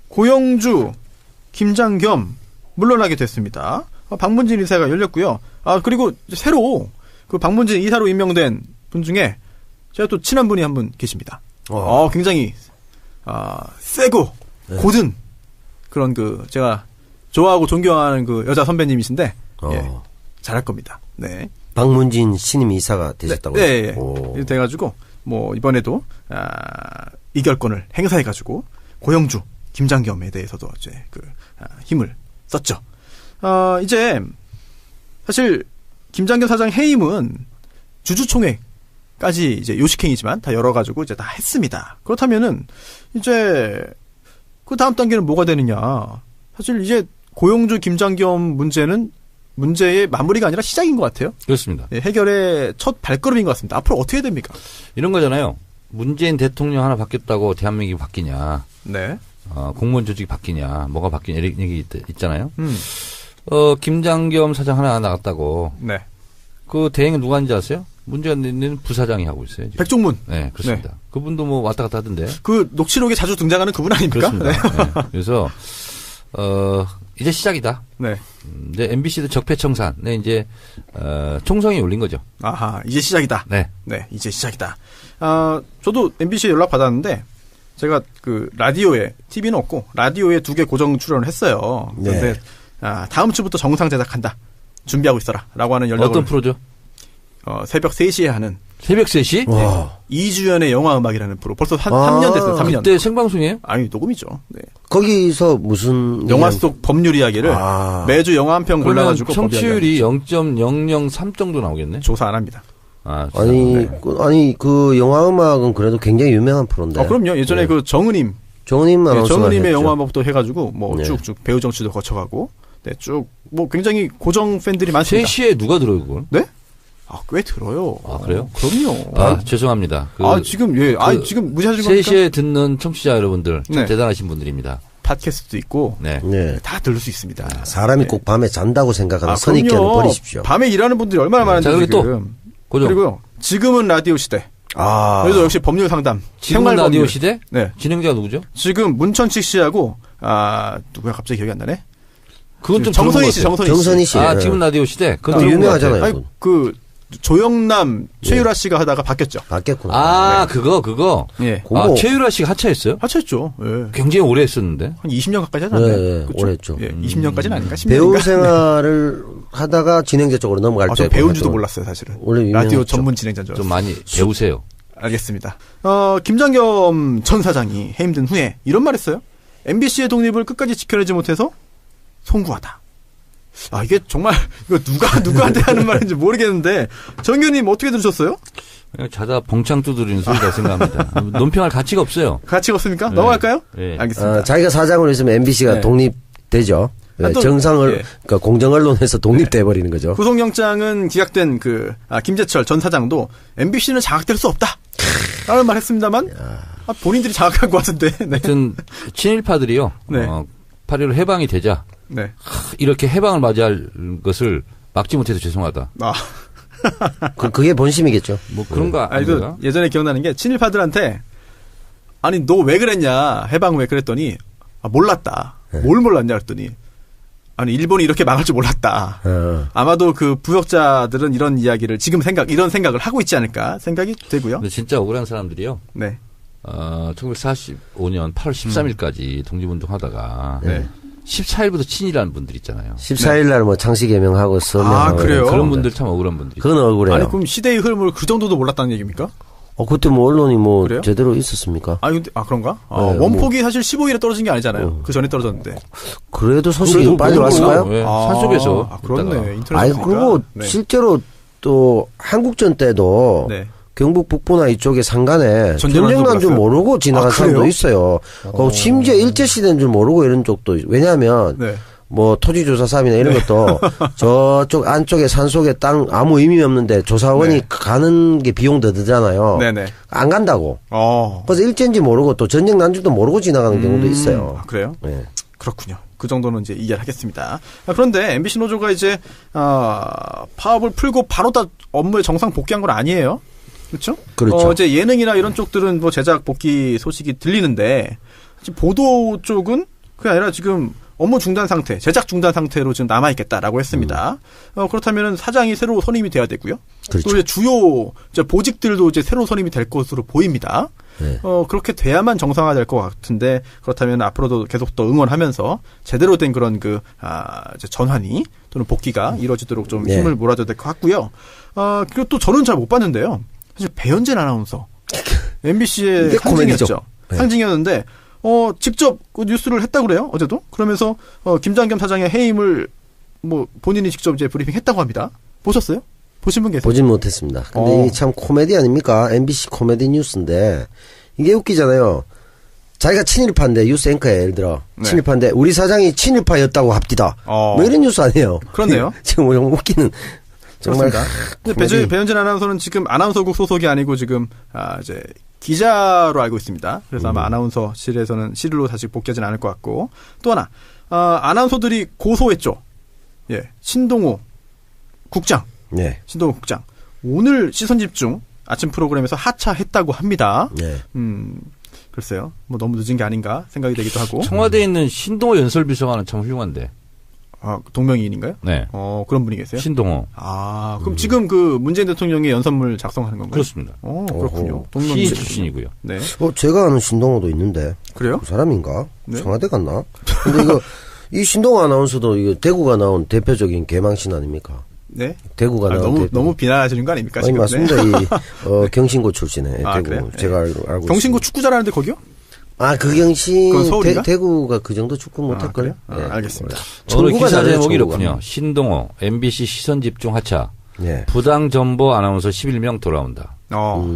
고영주, 김장겸 물러나게 됐습니다. 박문진 이사가 열렸고요. 그리고 새로 그 박문진 이사로 임명된 분 중에 제가 또 친한 분이 한 분 계십니다. 굉장히 세고 고든 그런 그 제가 좋아하고 존경하는 그 여자 선배님이신데 예, 잘할 겁니다. 네. 박문진 신임 이사가 되셨다고요? 네. 네. 돼가지고 뭐 이번에도 이결권을 행사해가지고 고영주, 김장겸에 대해서도 이제 힘을 썼죠. 이제 사실 김장겸 사장 해임은 주주총회까지 이제 요식행이지만 다 열어가지고 이제 다 했습니다. 그렇다면은 이제 그 다음 단계는 뭐가 되느냐? 사실 이제 고영주, 김장겸 문제의 마무리가 아니라 시작인 것 같아요. 그렇습니다. 네, 해결의 첫 발걸음인 것 같습니다. 앞으로 어떻게 됩니까? 이런 거잖아요. 문재인 대통령 하나 바뀌었다고 대한민국이 바뀌냐? 네. 공무원 조직이 바뀌냐? 뭐가 바뀌냐? 이런 얘기 있잖아요. 김장겸 사장 하나 나갔다고. 네. 그 대행은 누가 하는지 아세요? 문재인 있는 부사장이 하고 있어요. 지금. 백종문. 네, 그렇습니다. 네. 그분도 뭐 왔다 갔다 하던데. 그 녹취록에 자주 등장하는 그분 아닙니까? 그렇습니다. 네. 네. 그래서 이제 시작이다. 네. 이제 MBC도 적폐청산. 네, 이제 총성이 올린 거죠. 아하, 이제 시작이다. 네. 네, 이제 시작이다. 저도 MBC에 연락 받았는데 제가 그 라디오에 TV는 없고 라디오에 2개 고정 출연을 했어요. 그런데 네. 다음 주부터 정상 제작한다. 준비하고 있어라라고 하는 연락을. 어떤 프로죠? 새벽 3시에 하는. 새벽 3시? 네. 이주연의 영화 음악이라는 프로. 벌써 3년 됐어요. 3년. 그때 생방송이에요? 아니, 녹음이죠. 네. 거기서 무슨 영화 속 법률 이야기를 매주 영화 한 편 골라가지고 청취율이 0.003 정도 나오겠네. 조사 안 합니다. 아니 그 영화 음악은 그래도 굉장히 유명한 프로인데. 그럼요. 예전에 네. 그 정은임 아나운서가 정은임의 했죠. 영화 음악부터 해가지고 뭐 네. 쭉쭉 배우 정치도 거쳐가고, 네, 쭉 뭐 굉장히 고정 팬들이 많습니다. 3시에 누가 들어요 그걸? 네? 꽤 들어요. 그래요? 그럼요. 죄송합니다. 지금 지금 무시하신 겁니까? 3시에 듣는 청취자 여러분들 참 네. 대단하신 분들입니다. 팟캐스트도 있고, 네. 네. 다 들을 수 있습니다. 사람이 네. 꼭 밤에 잔다고 생각하는 선입견을 그럼요. 버리십시오. 밤에 일하는 분들이 얼마나 많은지 자, 그리고 지금. 고정. 그리고요. 지금은 라디오 시대. 그래서 역시 법률 상담. 지금 생활 라디오 법률. 시대? 네. 진행자가 누구죠? 지금 문천식 씨하고 누구야 갑자기 기억이 안 나네. 그건 좀 정선희 씨. 정선희 씨. 지금 라디오 시대. 그건 유명하잖아요. 아니, 그 조영남, 최유라 씨가 하다가 바뀌었죠. 바뀌었구나. 그거. 예. 최유라 씨가 하차했어요? 하차했죠. 예. 굉장히 오래 했었는데. 한 20년 가까이 하지 않나요? 네, 그쵸? 오래 했죠. 예, 20년까지는 아닌가? 10년인가? 배우 생활을 하다가 진행자 쪽으로 넘어갈 때. 저 배우인지도 몰랐어요, 사실은. 원래 라디오 유명했죠. 전문 진행자인 줄 알았어요. 좀 많이 배우세요. 알겠습니다. 김장겸 전 사장이 해임된 후에 이런 말 했어요. MBC의 독립을 끝까지 지켜내지 못해서 송구하다. 이게 정말 이거 누구한테 하는 말인지 모르겠는데 정규님 어떻게 들으셨어요? 그냥 자다 봉창 두드리는 소리다 생각합니다. 논평할 가치가 없어요. 가치가 없습니까? 네. 넘어갈까요? 네. 알겠습니다. 자기가 사장으로 있으면 MBC가 네. 독립되죠. 또, 정상을 예. 그러니까 공정 언론에서 독립돼 버리는 거죠. 구속영장은 기각된 김재철 전 사장도 MBC는 장악될 수 없다. 라는 말 했습니다만 본인들이 장악한 것 같은데. 네. 하여튼 친일파들이요. 네. 8.15 해방이 되자 네. 이렇게 해방을 맞이할 것을 막지 못해서 죄송하다. 그게 본심이겠죠. 뭐 그런 거 아닌가? 예전에 기억나는 게 친일파들한테 아니 너 왜 그랬냐 해방 왜 그랬더니 몰랐다. 네. 뭘 몰랐냐 그랬더니 아니 일본이 이렇게 망할 줄 몰랐다. 아마도 그 부역자들은 이런 이야기를 지금 이런 생각을 하고 있지 않을까 생각이 되고요. 근데 진짜 억울한 사람들이요. 네. 1945년 8월 13일까지 독립운동하다가 네. 14일부터 친일하는 분들 있잖아요. 14일 날 뭐 창씨 개명하고 서명하고 그래요? 그런 분들 참 억울한 분들이. 그건 억울해요. 아니 그럼 시대의 흐름을 그 정도도 몰랐다는 얘기입니까? 그때 뭐 언론이 뭐 그래요? 제대로 있었습니까? 근데 그런가? 네, 원폭이 사실 15일에 떨어진 게 아니잖아요. 그 전에 떨어졌는데. 그래도 소식이 빨리 왔을까요? 네, 산속에서. 그렇네. 인터넷 아니 보니까. 그리고 네. 실제로 또 한국전 때도 네. 경북 북부나 이쪽에 상간에 전쟁 전쟁 난 줄 몰랐어요? 모르고 지나간 사람도 그래요? 있어요. 심지어 일제시대인 줄 모르고 이런 쪽도 왜냐하면 네. 뭐 토지조사 사업이나 이런 것도 저쪽 안쪽에 산속에 땅 아무 의미 없는데 조사원이 네. 가는 게 비용 더 들잖아요. 네네. 안 간다고. 어. 그래서 일제인지 모르고 또 전쟁 난 줄도 모르고 지나가는 경우도 있어요. 아, 그래요? 네. 그렇군요. 그 정도는 이제 이해를 하겠습니다. 그런데 MBC 노조가 이제 파업을 풀고 바로 다 업무에 정상 복귀한 건 아니에요. 그렇죠? 그렇죠. 이제 예능이나 이런 쪽들은 뭐 제작 복귀 소식이 들리는데 지금 보도 쪽은 그게 아니라 지금 업무 중단 상태, 제작 중단 상태로 지금 남아 있겠다라고 했습니다. 그렇다면은 사장이 새로 선임이 돼야 되고요. 그렇죠. 또 이제 주요 이제 보직들도 이제 새로 선임이 될 것으로 보입니다. 네. 그렇게 돼야만 정상화될 것 같은데 그렇다면 앞으로도 계속 또 응원하면서 제대로 된 그런 이제 전환이 또는 복귀가 이루어지도록 좀 네. 힘을 몰아줘야 될 것 같고요. 그리고 또 저는 잘 못 봤는데요. 사실 배현진 아나운서 MBC의 이게 상징이었죠. 코미디죠. 네. 상징이었는데 직접 그 뉴스를 했다고 그래요. 어제도. 그러면서 김장겸 사장의 해임을 뭐 본인이 직접 이제 브리핑했다고 합니다. 보셨어요? 보신 분 계세요? 보진 못했습니다. 근데 이게 참 코미디 아닙니까? MBC 코미디 뉴스인데 이게 웃기잖아요. 자기가 친일파인데 뉴스 앵커에 예를 들어 네. 친일파인데 우리 사장이 친일파였다고 합디다. 뭐 이런 뉴스 아니에요. 그렇네요. 지금 뭐 웃기는 정말 그렇습니다. 배현진 아나운서는 지금 아나운서국 소속이 아니고 지금 이제 기자로 알고 있습니다. 그래서 아마 아나운서실에서는 실로 다시 복귀하지는 않을 것 같고 또 하나 아나운서들이 고소했죠. 예, 신동호 국장. 네. 신동호 국장. 오늘 시선집중 아침 프로그램에서 하차했다고 합니다. 네. 글쎄요. 뭐 너무 늦은 게 아닌가 생각이 되기도 하고. 청와대에 있는 신동호 연설비서관은 참 훌륭한데. 동명이인인가요? 네. 그런 분이 계세요? 신동호. 그럼 지금 그 문재인 대통령의 연설문 작성하는 건가요? 그렇습니다. 그렇군요. 시인 출신이고요. 네. 제가 아는 신동호도 있는데. 그래요? 그 사람인가? 네. 청와대 갔나? 근데 이 신동호 아나운서도 이거 대구가 나온 대표적인 개망신 아닙니까? 네. 대구가 나온 너무 비난하시는 거 아닙니까? 아니 지금? 맞습니다. 네. 이 경신고 출신에 대구 그래요? 제가 알고 경신고 있습니다. 축구 잘하는데 거기요? 그 경신 그건 서울인가? 대구가 그 정도 축구 못할걸요? 그래요? 알겠습니다. 오늘 청구가 기사 잘해요, 제목이 청구가. 이렇군요. 신동호 MBC 시선집중 하차. 네. 부당정보 아나운서 11명 돌아온다.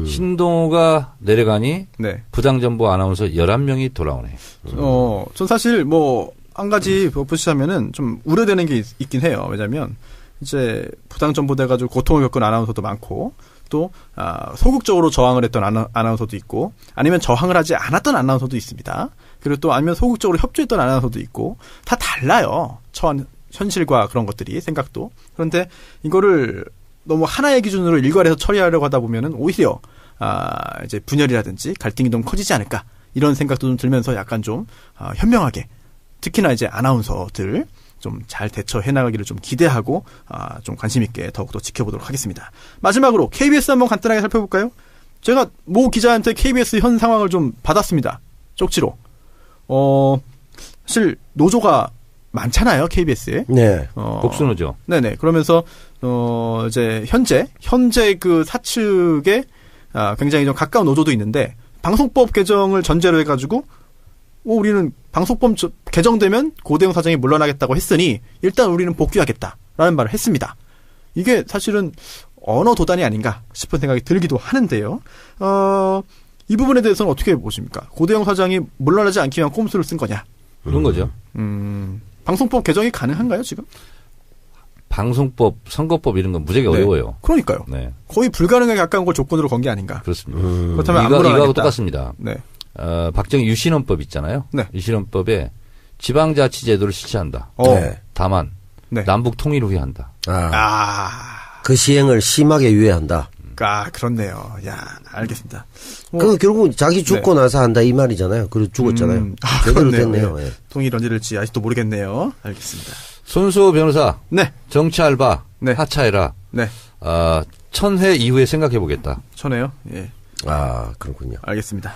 신동호가 내려가니 네. 부당정보 아나운서 11명이 돌아오네. 전 사실 한 가지 보시자면은 좀 우려되는 게 있긴 해요. 왜냐면 이제 부당정보돼가지고 고통을 겪은 아나운서도 많고 또 소극적으로 저항을 했던 아나운서도 있고 아니면 저항을 하지 않았던 아나운서도 있습니다. 그리고 또 아니면 소극적으로 협조했던 아나운서도 있고 다 달라요. 처한 현실과 그런 것들이 생각도. 그런데 이거를 너무 하나의 기준으로 일괄해서 처리하려고 하다 보면은 오히려 이제 분열이라든지 갈등이 너무 커지지 않을까 이런 생각도 좀 들면서 약간 좀 현명하게 특히나 이제 아나운서들 좀 잘 대처해 나가기를 좀 기대하고 좀 관심 있게 더욱더 지켜보도록 하겠습니다. 마지막으로 KBS 한번 간단하게 살펴볼까요? 제가 모 기자한테 KBS 현 상황을 좀 받았습니다. 쪽지로. 사실 노조가 많잖아요, KBS에. 네. 복수노조. 네네. 그러면서 이제 현재 그 사측에 굉장히 좀 가까운 노조도 있는데 방송법 개정을 전제로 해가지고 우리는 방송법 개정되면 고대영 사장이 물러나겠다고 했으니 일단 우리는 복귀하겠다라는 말을 했습니다. 이게 사실은 언어 도단이 아닌가 싶은 생각이 들기도 하는데요. 이 부분에 대해서는 어떻게 보십니까? 고대영 사장이 물러나지 않기 위한 꼼수를 쓴 거냐? 그런 거죠. 방송법 개정이 가능한가요, 지금? 방송법, 선거법 이런 건 무지하게 어려워요. 그러니까요. 네. 거의 불가능하게 가까운 걸 조건으로 건 게 아닌가. 그렇습니다. 그렇다면 안 물러나겠다. 이거하고 똑같습니다. 네. 박정희 유신헌법 있잖아요. 네. 유신헌법에 지방자치제도를 실시한다. 네. 다만 네. 남북 통일을 위해 한다. 그 시행을 심하게 유예한다. 그렇네요. 야, 알겠습니다. 그 결국 자기 죽고 나서 한다 이 말이잖아요. 그리고 죽었잖아요. 제대로 그렇네요. 됐네요. 예. 예. 통일 언제 될지 아직도 모르겠네요. 알겠습니다. 손수호 변호사. 네. 정치 알바. 네. 하차해라. 네. 1000회 이후에 생각해 보겠다. 전해요. 예. 그렇군요. 알겠습니다.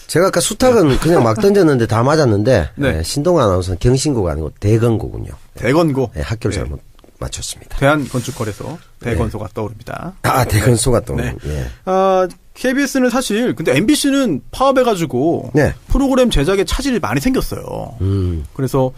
제가 아까 수탉은 그냥 막 던졌는데 다 맞았는데 네. 신동아 아나운서는 경신고가 아니고 대건고군요. 대건고. 네, 학교를 네. 잘못 맞췄습니다. 대한건축거래소 대건소가 떠오릅니다. 대건소가 또. 네. 예. KBS는 사실 근데 MBC는 파업해가지고 네. 프로그램 제작에 차질이 많이 생겼어요. 그래서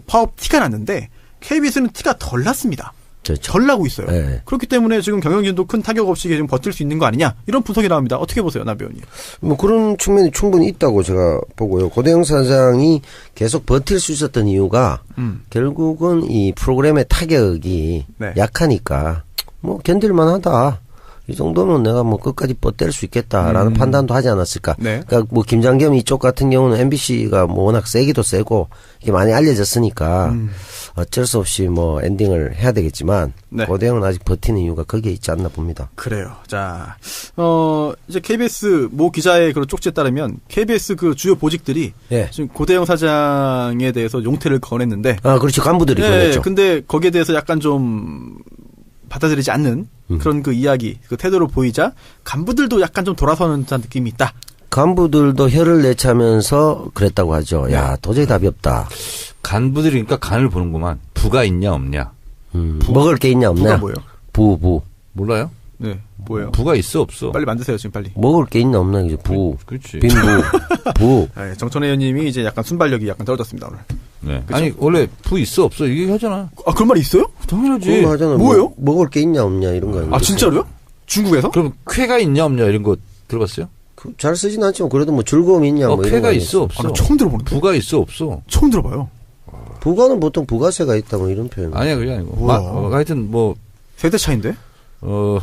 파업 티가 났는데 KBS는 티가 덜 났습니다. 절 나고 있어요. 네. 그렇기 때문에 지금 경영진도 큰 타격 없이 지금 버틸 수 있는 거 아니냐 이런 분석이 나옵니다. 어떻게 보세요, 나 배우님? 뭐 그런 측면이 충분히 있다고 제가 보고요. 고대영 사장이 계속 버틸 수 있었던 이유가 결국은 이 프로그램의 타격이 네. 약하니까 뭐 견딜만하다. 이 정도면 내가 뭐 끝까지 뻗댈 수 있겠다라는 판단도 하지 않았을까. 네. 그러니까 뭐 김장겸 이쪽 같은 경우는 MBC가 뭐 워낙 세기도 세고 이게 많이 알려졌으니까 어쩔 수 없이 뭐 엔딩을 해야 되겠지만 네. 고대영은 아직 버티는 이유가 거기에 있지 않나 봅니다. 그래요. 자, 이제 KBS 모 기자의 그런 쪽지에 따르면 KBS 그 주요 보직들이 예. 지금 고대영 사장에 대해서 용퇴를 권했는데. 아, 그렇죠. 간부들이 권했죠. 근데 거기에 대해서 약간 좀 받아들이지 않는 그런 그 이야기, 그 태도를 보이자 간부들도 약간 좀 돌아서는 듯한 느낌이 있다. 간부들도 혀를 내차면서 그랬다고 하죠. 야, 도저히 답이 없다. 간부들이 그러니까 간을 보는구만. 부가 있냐 없냐. 먹을 게 있냐 없냐. 부가 뭐예요? 부. 몰라요? 네, 뭐예요? 부가 있어 없어. 빨리 만드세요, 지금 빨리. 먹을 게 있나 없나 이제 부. 그렇지. 빈부. 부. 네, 정천혜 의원님이 이제 약간 순발력이 약간 떨어졌습니다, 오늘. 네. 그쵸? 아니 원래 부 있어 없어 이게 하잖아. 아, 그런 말이 있어요? 당연하지. 그거 하잖아. 뭐예요? 먹을 게 있냐 없냐 이런 거. 아, 진짜로요? 중국에서? 그럼 쾌가 있냐 없냐 이런 거 들어봤어요? 잘 쓰진 않지만 그래도 뭐 즐거움이 있냐 뭐 이런 쾌가 거 있어 아, 없어. 나 처음 들어보는데. 부가 있어 없어. 처음 들어봐요. 부가는 보통 부가세가 있다 뭐 이런 표현. 아니야 그게 아니고. 뭐야. 하여튼 뭐 세대 차인데?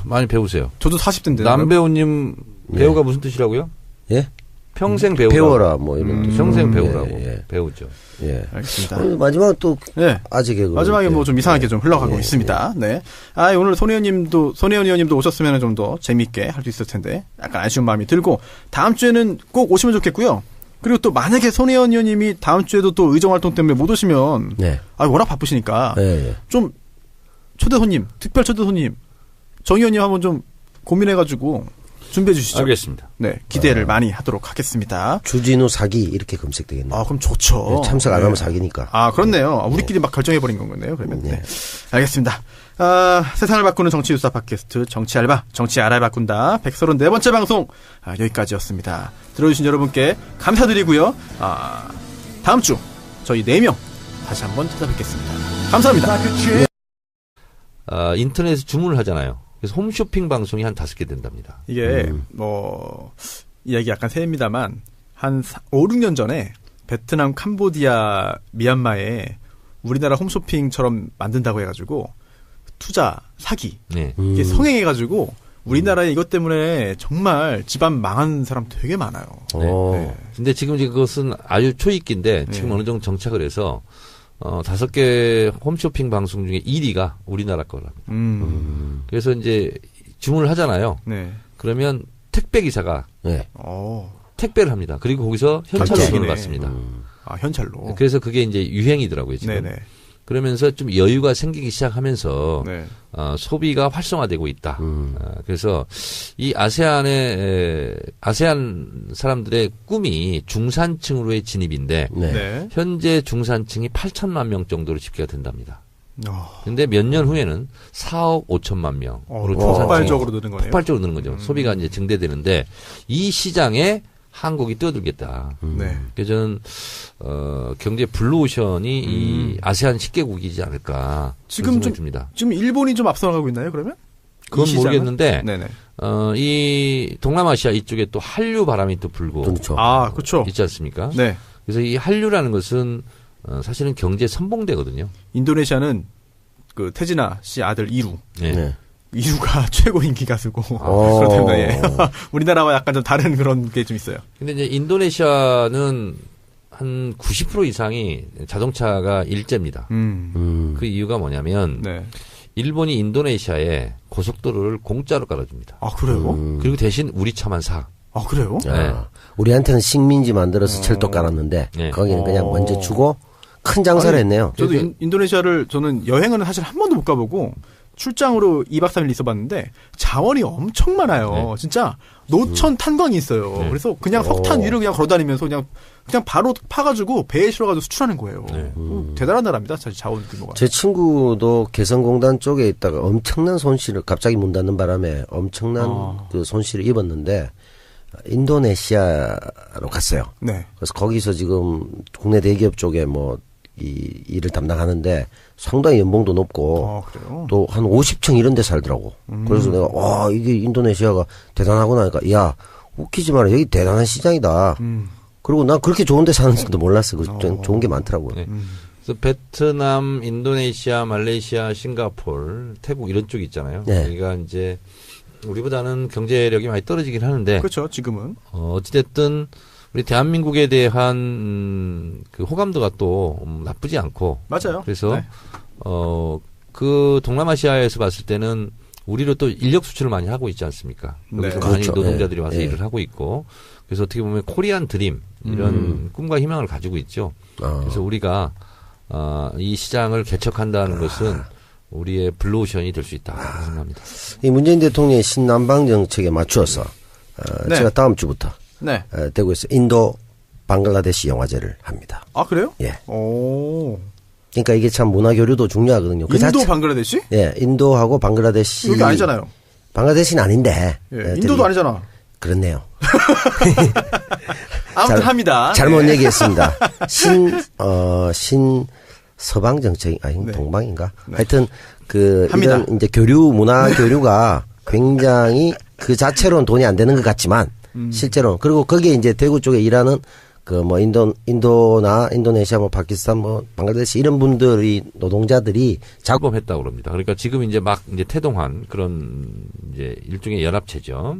많이 배우세요. 저도 40대인데. 남배우님 배우가 무슨 뜻이라고요? 예? 평생 배우라. 배워라 뭐 이런 뜻. 평생 배우라고. 예. 배우죠. 예. 알겠습니다. 마지막 또 네. 아재 개그. 마지막에 뭐 좀 이상하게 좀 흘러가고 예, 있습니다. 네. 아, 오늘 손혜원 의원님도 오셨으면 좀 더 재밌게 할 수 있을 텐데, 약간 아쉬운 마음이 들고, 다음 주에는 꼭 오시면 좋겠고요. 그리고 또 만약에 손혜원 의원님이 다음 주에도 또 의정 활동 때문에 못 오시면, 네. 아, 워낙 바쁘시니까, 예. 좀 초대 손님, 특별 초대 손님, 정 의원님 한번 좀 고민해가지고 준비해 주시죠. 알겠습니다. 네. 기대를 많이 하도록 하겠습니다. 주진우 사기 이렇게 검색되겠네요. 아, 그럼 좋죠. 네, 참석 안 네. 하면 사기니까. 아, 그렇네요. 우리끼리 막 결정해버린 건가요, 그러면? 네. 알겠습니다. 세상을 바꾸는 정치 뉴스 팟캐스트, 정치 알바, 정치 알아야 바꾼다. 134번째 방송, 여기까지였습니다. 들어주신 여러분께 감사드리고요. 다음 주, 저희 4명 다시 한번 찾아뵙겠습니다. 감사합니다. 인터넷에 주문을 하잖아요. 그래서 홈쇼핑 방송이 한 5개 된답니다. 이게, 이야기 약간 새입니다만, 한 5, 6년 전에 베트남, 캄보디아, 미얀마에 우리나라 홈쇼핑처럼 만든다고 해가지고, 투자, 사기, 네. 이게 성행해가지고, 우리나라에 이것 때문에 정말 집안 망한 사람 되게 많아요. 네. 근데 지금 이제 그것은 아주 초입기인데 지금 네. 어느 정도 정착을 해서 5개 홈쇼핑 방송 중에 1위가 우리나라 거랍니다. 그래서 이제 주문을 하잖아요. 네. 그러면 택배 기사가 네. 택배를 합니다. 그리고 거기서 현찰로 결제기네. 돈을 받습니다. 현찰로. 그래서 그게 이제 유행이더라고요, 지금. 네네. 그러면서 좀 여유가 생기기 시작하면서 네. 소비가 활성화되고 있다. 그래서 이 아세안 사람들의 꿈이 중산층으로의 진입인데 네. 네. 현재 중산층이 8천만 명 정도로 집계가 된답니다. 어, 근데 몇 년 후에는 4억 5천만 명으로 중산층이 폭발적으로 느는 거네요. 폭발적으로 느는 거죠. 소비가 이제 증대되는데 이 시장에 한국이 뛰어들겠다. 네. 그래서 저는 경제 블루오션이 이 아세안 10개국이지 않을까 지금 좀 듭니다. 지금 일본이 좀 앞서나가고 있나요, 그러면? 그건 이 시장은? 모르겠는데 네네. 이 동남아시아 이쪽에 또 한류 바람이 또 불고 그렇죠. 아, 그렇죠. 있지 않습니까? 네. 그래서 이 한류라는 것은 사실은 경제 선봉대거든요. 인도네시아는 그 태진아 씨 아들 이루. 네. 네. 이루가 최고 인기 가수고. 오. 그렇답니다. 예. 우리나라와 약간 좀 다른 그런 게 좀 있어요. 근데 이제 인도네시아는 한 90% 이상이 자동차가 일제입니다. 그 이유가 뭐냐면 네. 일본이 인도네시아에 고속도로를 공짜로 깔아줍니다. 아, 그래요? 그리고 대신 우리 차만 사. 아, 그래요? 네. 우리한테는 식민지 만들어서 철도 깔았는데 네. 거기는 그냥 먼저 주고 큰 장사를 아니, 했네요. 저도 인도네시아를 저는 여행은 사실 한 번도 못 가보고 출장으로 2박 3일 있어봤는데 자원이 엄청 많아요. 네. 진짜 노천 탄광이 있어요. 네. 그래서 그냥 석탄 위를 그냥 걸어다니면서 그냥 바로 파가지고 배에 실어가지고 수출하는 거예요. 네. 대단한 나라입니다. 사실 자원 규모가. 제 친구도 개성공단 쪽에 있다가 엄청난 손실을 갑자기 문 닫는 바람에 엄청난 그 손실을 입었는데 인도네시아로 갔어요. 네. 그래서 거기서 지금 국내 대기업 쪽에 뭐 이 일을 담당하는데 상당히 연봉도 높고 그래요? 또 한 50층 이런 데 살더라고. 그래서 내가 와 이게 인도네시아가 대단하구나 하니까 야 웃기지 마라 여기 대단한 시장이다. 그리고 난 그렇게 좋은 데 사는 줄도 몰랐어. 좋은 게 많더라고요. 네. 그래서 베트남, 인도네시아, 말레이시아, 싱가포르, 태국 이런 쪽 있잖아요. 네. 여기가 이제 우리보다는 경제력이 많이 떨어지긴 하는데 그렇죠. 지금은. 어찌됐든 우리 대한민국에 대한 그 호감도가 또 나쁘지 않고. 맞아요. 그래서 네. 그 동남아시아에서 봤을 때는 우리로 또 인력 수출을 많이 하고 있지 않습니까? 네. 여기서 많이 그렇죠. 노동자들이 네. 와서 네. 일을 하고 있고. 그래서 어떻게 보면 코리안 드림 이런 꿈과 희망을 가지고 있죠. 그래서 우리가 이 시장을 개척한다는 것은 우리의 블루오션이 될 수 있다 생각합니다. 이 문재인 대통령의 신남방 정책에 맞추어서 네. 제가 다음 주부터 네. 대구에서 인도 방글라데시 영화제를 합니다. 아, 그래요? 예. 오. 그러니까 이게 참 문화 교류도 중요하거든요. 그 인도 자체- 방글라데시? 예, 인도하고 방글라데시. 여기 아니잖아요. 방글라데시는 아닌데. 예, 예, 인도도 되게 아니잖아. 그렇네요. 아무튼 잘- 합니다. 잘못 네. 얘기했습니다. 서방 정책, 네. 동방인가? 하여튼, 합니다. 이런 이제 문화 교류가 굉장히 그 자체로는 돈이 안 되는 것 같지만, 실제로. 그리고 거기에 이제 대구 쪽에 일하는 인도나 인도네시아, 파키스탄, 방글라데시 이런 분들이, 노동자들이 작업했다고 그럽니다. 그러니까 지금 이제 막 이제 태동한 그런 이제 일종의 연합체죠.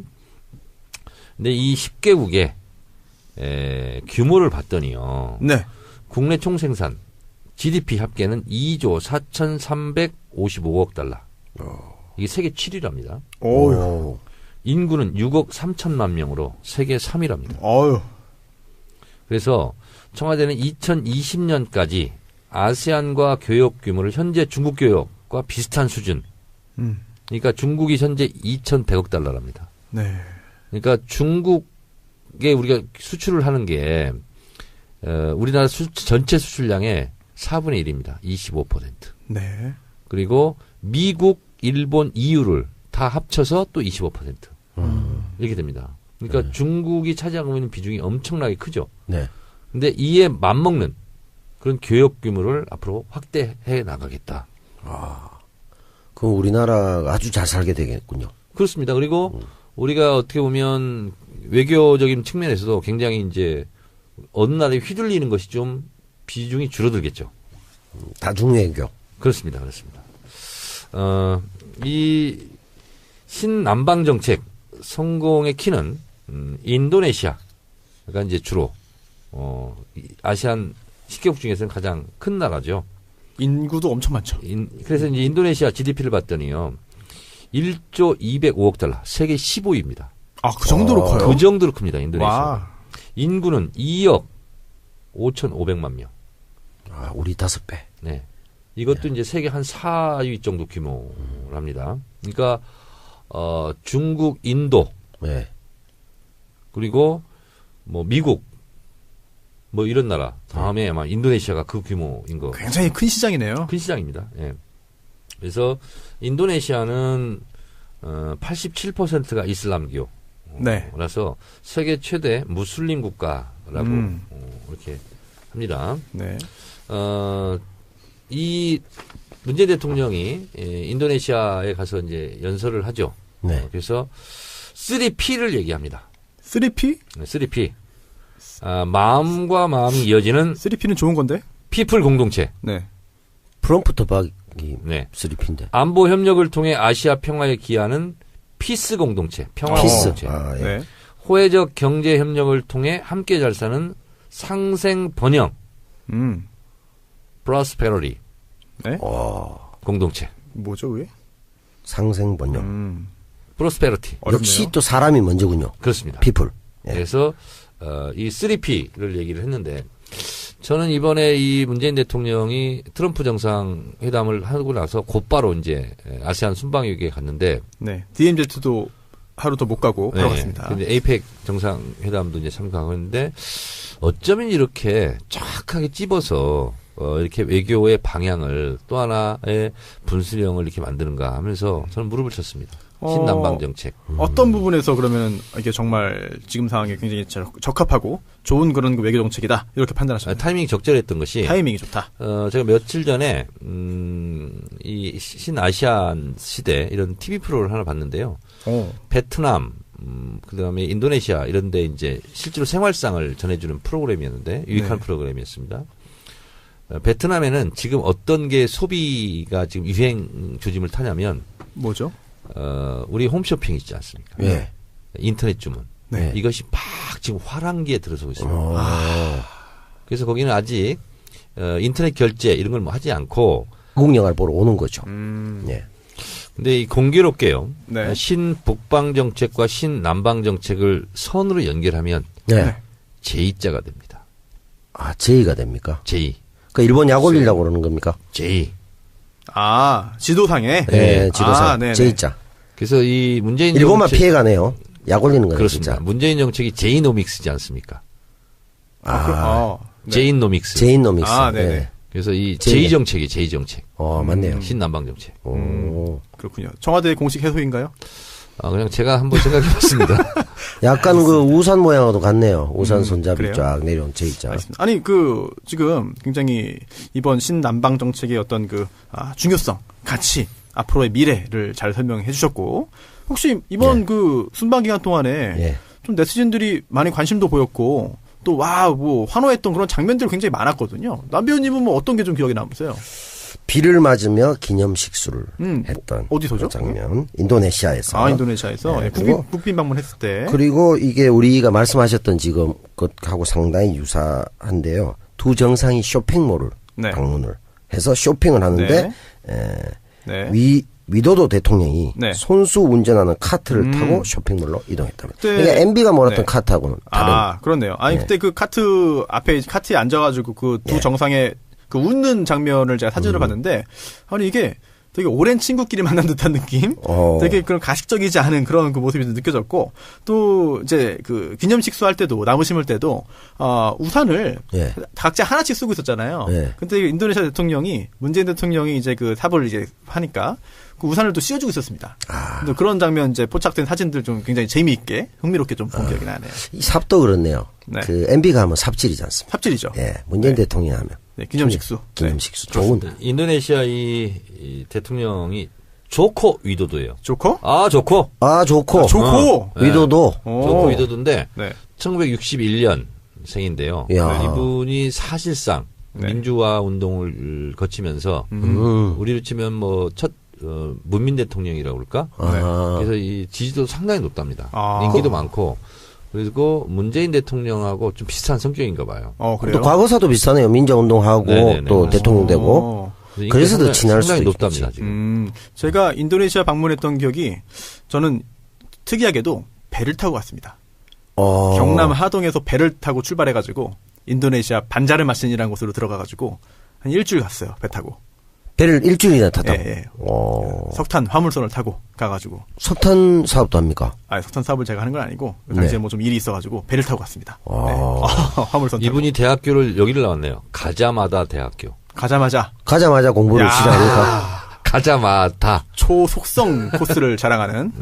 근데 이 10개국의 규모를 봤더니요. 네. 국내 총생산 GDP 합계는 2조 4,355억 달러. 이게 세계 7위랍니다. 어휴. 인구는 6억 3천만 명으로 세계 3위랍니다. 어휴. 그래서 청와대는 2020년까지 아세안과 교역 규모를 현재 중국 교역과 비슷한 수준. 그러니까 중국이 현재 2,100억 달러랍니다. 네. 그러니까 중국에 우리가 수출을 하는 게 우리나라 전체 수출량의 4분의 1입니다. 25%. 네. 그리고 미국, 일본, EU를 다 합쳐서 또 25%. 이렇게 됩니다. 그러니까 중국이 차지하고 있는 비중이 엄청나게 크죠. 네. 근데 이에 맞먹는 그런 교역 규모를 앞으로 확대해 나가겠다. 그럼 우리나라가 아주 잘 살게 되겠군요. 그렇습니다. 그리고 우리가 어떻게 보면 외교적인 측면에서도 굉장히 이제 어느 나라에 휘둘리는 것이 좀 비중이 줄어들겠죠. 다중외교. 그렇습니다. 그렇습니다. 이 신남방 정책 성공의 키는 인도네시아가 이제 주로 아시안 10개국 중에서는 가장 큰 나라죠. 인구도 엄청 많죠. 그래서 이제 인도네시아 GDP를 봤더니요. 1조 205억 달러, 세계 15위입니다. 아, 그 정도로 커요? 그 정도로 큽니다, 인도네시아. 와. 인구는 2억 5,500만 명. 아, 우리 5배. 네. 이것도 이제 세계 한 4위 정도 규모랍니다. 그러니까, 중국, 인도, 네. 그리고 미국, 이런 나라. 다음에 아마 인도네시아가 그 규모인 거. 굉장히 큰 시장이네요. 큰 시장입니다. 예. 그래서 인도네시아는 87%가 이슬람교. 네. 라서 세계 최대 무슬림 국가라고 이렇게 합니다. 네. 이 문재인 대통령이 인도네시아에 가서 이제 연설을 하죠. 네. 그래서 3P를 얘기합니다. 3P? 3P. 마음과 마음이 이어지는 3P는 좋은 건데? 피플 공동체. 네. 프롬프트 박이 네. 3P인데. 안보 협력을 통해 아시아 평화에 기여하는 피스 공동체, 평화 피스. 공동체. 아, 예. 네. 호혜적 경제 협력을 통해 함께 잘 사는 상생 번영, 프로스페러리 네? 공동체. 뭐죠, 그게? 상생번영. 프로스페러티. 어렵네요. 역시 또 사람이 먼저군요. 그렇습니다. 피플. 예. 그래서 이 3P를 얘기를 했는데 저는 이번에 이 문재인 대통령이 트럼프 정상회담을 하고 나서 곧바로 이제 아세안 순방위기에 갔는데 네. DMZ도 하루 더 못 가고 바로 갔습니다. 근데 에이펙 정상회담도 이제 참가하고 있는데 어쩌면 이렇게 쫙하게 찝어서 이렇게 외교의 방향을 또 하나의 분수령을 이렇게 만드는가 하면서 저는 무릎을 쳤습니다. 신남방 정책. 어떤 부분에서 그러면 이게 정말 지금 상황에 굉장히 적합하고 좋은 그런 외교 정책이다 이렇게 판단하셨나요? 타이밍이 적절했던 것이 타이밍이 좋다. 제가 며칠 전에 이 신아시안 시대 이런 TV 프로를 하나 봤는데요. 베트남, 그다음에 인도네시아 이런데 이제 실제로 생활상을 전해주는 프로그램이었는데 유익한 프로그램이었습니다. 베트남에는 지금 어떤 게 소비가 지금 유행 조짐을 타냐면 뭐죠? 우리 홈쇼핑 있지 않습니까? 예. 인터넷 주문. 네. 이것이 막 지금 화랑기에 들어서고 있습니다. 그래서 거기는 아직 인터넷 결제 이런 걸 뭐 하지 않고 한국 영화를 보러 오는 거죠. 예. 근데 이 공교롭게요. 네. 신북방 정책과 신남방 정책을 선으로 연결하면 네. 제2자가 됩니다. 아, 제2가 됩니까? 제2. 그러니까 일본 약 올리려고 그러는 겁니까? 제2. 아, 지도상에? 네, 지도상. 네네. 제2자. 그래서 이 문재인 일본만 정책. 피해가네요. 약 올리는 거예요. 그렇습니다. 진짜. 문재인 정책이 제이노믹스지 않습니까? 네. 제이노믹스. 제이노믹스. 아, 네네. 그래서 이 제2정책이 제2정책. 맞네요. 신남방 정책. 그렇군요. 청와대 공식 해소인가요? 그냥 제가 한번 생각해봤습니다. 약간 그 우산 모양으로 같네요. 우산 손잡이 그래요? 쫙 내려온 제2자. 알겠습니다. 아니, 지금 굉장히 이번 신남방 정책의 어떤 중요성, 가치, 앞으로의 미래를 잘 설명해 주셨고, 혹시 이번 순방 기간 동안에 좀 네티즌들이 많이 관심도 보였고, 또, 환호했던 그런 장면들이 굉장히 많았거든요. 남배우님은 뭐 어떤 게 좀 기억에 남으세요? 비를 맞으며 기념식수를 했던 어디서죠? 그 장면. 인도네시아에서. 인도네시아에서. 네, 국빈 방문했을 때. 그리고 이게 우리가 말씀하셨던 지금 것하고 상당히 유사한데요. 두 정상이 쇼핑몰을 방문을 해서 쇼핑을 하는데 위도도 대통령이 손수 운전하는 카트를 타고 쇼핑몰로 이동했답니다. 그러니까 MB가 몰았던 카트하고는 다른. 그렇네요. 아니 그때 그 카트에 앉아가지고 그 두 정상의 그 웃는 장면을 제가 사진으로 봤는데, 아니 이게 되게 오랜 친구끼리 만난 듯한 느낌? 되게 그런 가식적이지 않은 그런 그 모습이 느껴졌고, 또 이제 그 기념식수 할 때도, 나무 심을 때도, 우산을 각자 하나씩 쓰고 있었잖아요. 근데 인도네시아 대통령이, 문재인 대통령이 이제 그 삽을 이제 하니까, 그 우산을 또 씌워주고 있었습니다. 근데 그런 장면 이제 포착된 사진들 좀 굉장히 재미있게, 흥미롭게 좀 본 기억이 나네요. 이 삽도 그렇네요. 그 MB가 하면 삽질이지 않습니까? 삽질이죠. 예, 문재인 대통령이 하면. 기념식수. 기념식수. 좋은. 인도네시아 이 대통령이 조코 위도도예요. 조코? 좋고. 조코. 위도도. 조코 위도도인데 1961년생인데요. 이분이 사실상 민주화 운동을 거치면서 우리로 치면 뭐 첫 문민 대통령이라고 그럴까? 그래서 이 지지도 상당히 높답니다. 인기도 많고. 그리고 문재인 대통령하고 좀 비슷한 성격인가 봐요. 그래요? 또 과거사도 비슷하네요. 민주운동하고 또 대통령 되고. 그래서 더 친할 수도 높답니다. 지금. 제가 인도네시아 방문했던 기억이 저는 특이하게도 배를 타고 갔습니다. 경남 하동에서 배를 타고 출발해가지고 인도네시아 반자르마신이라는 곳으로 들어가가지고 한 일주일 갔어요. 배 타고. 배를 일주일이나 탔다고? 예. 석탄 화물선을 타고 가가지고. 석탄 사업도 합니까? 석탄 사업을 제가 하는 건 아니고 당시에 뭐 좀 일이 있어가지고 배를 타고 갔습니다. 화물선 타고. 이분이 대학교를 여기를 나왔네요. 가자마다 대학교. 가자마자 공부를 시작하니까. 가자마다 초속성 코스를 자랑하는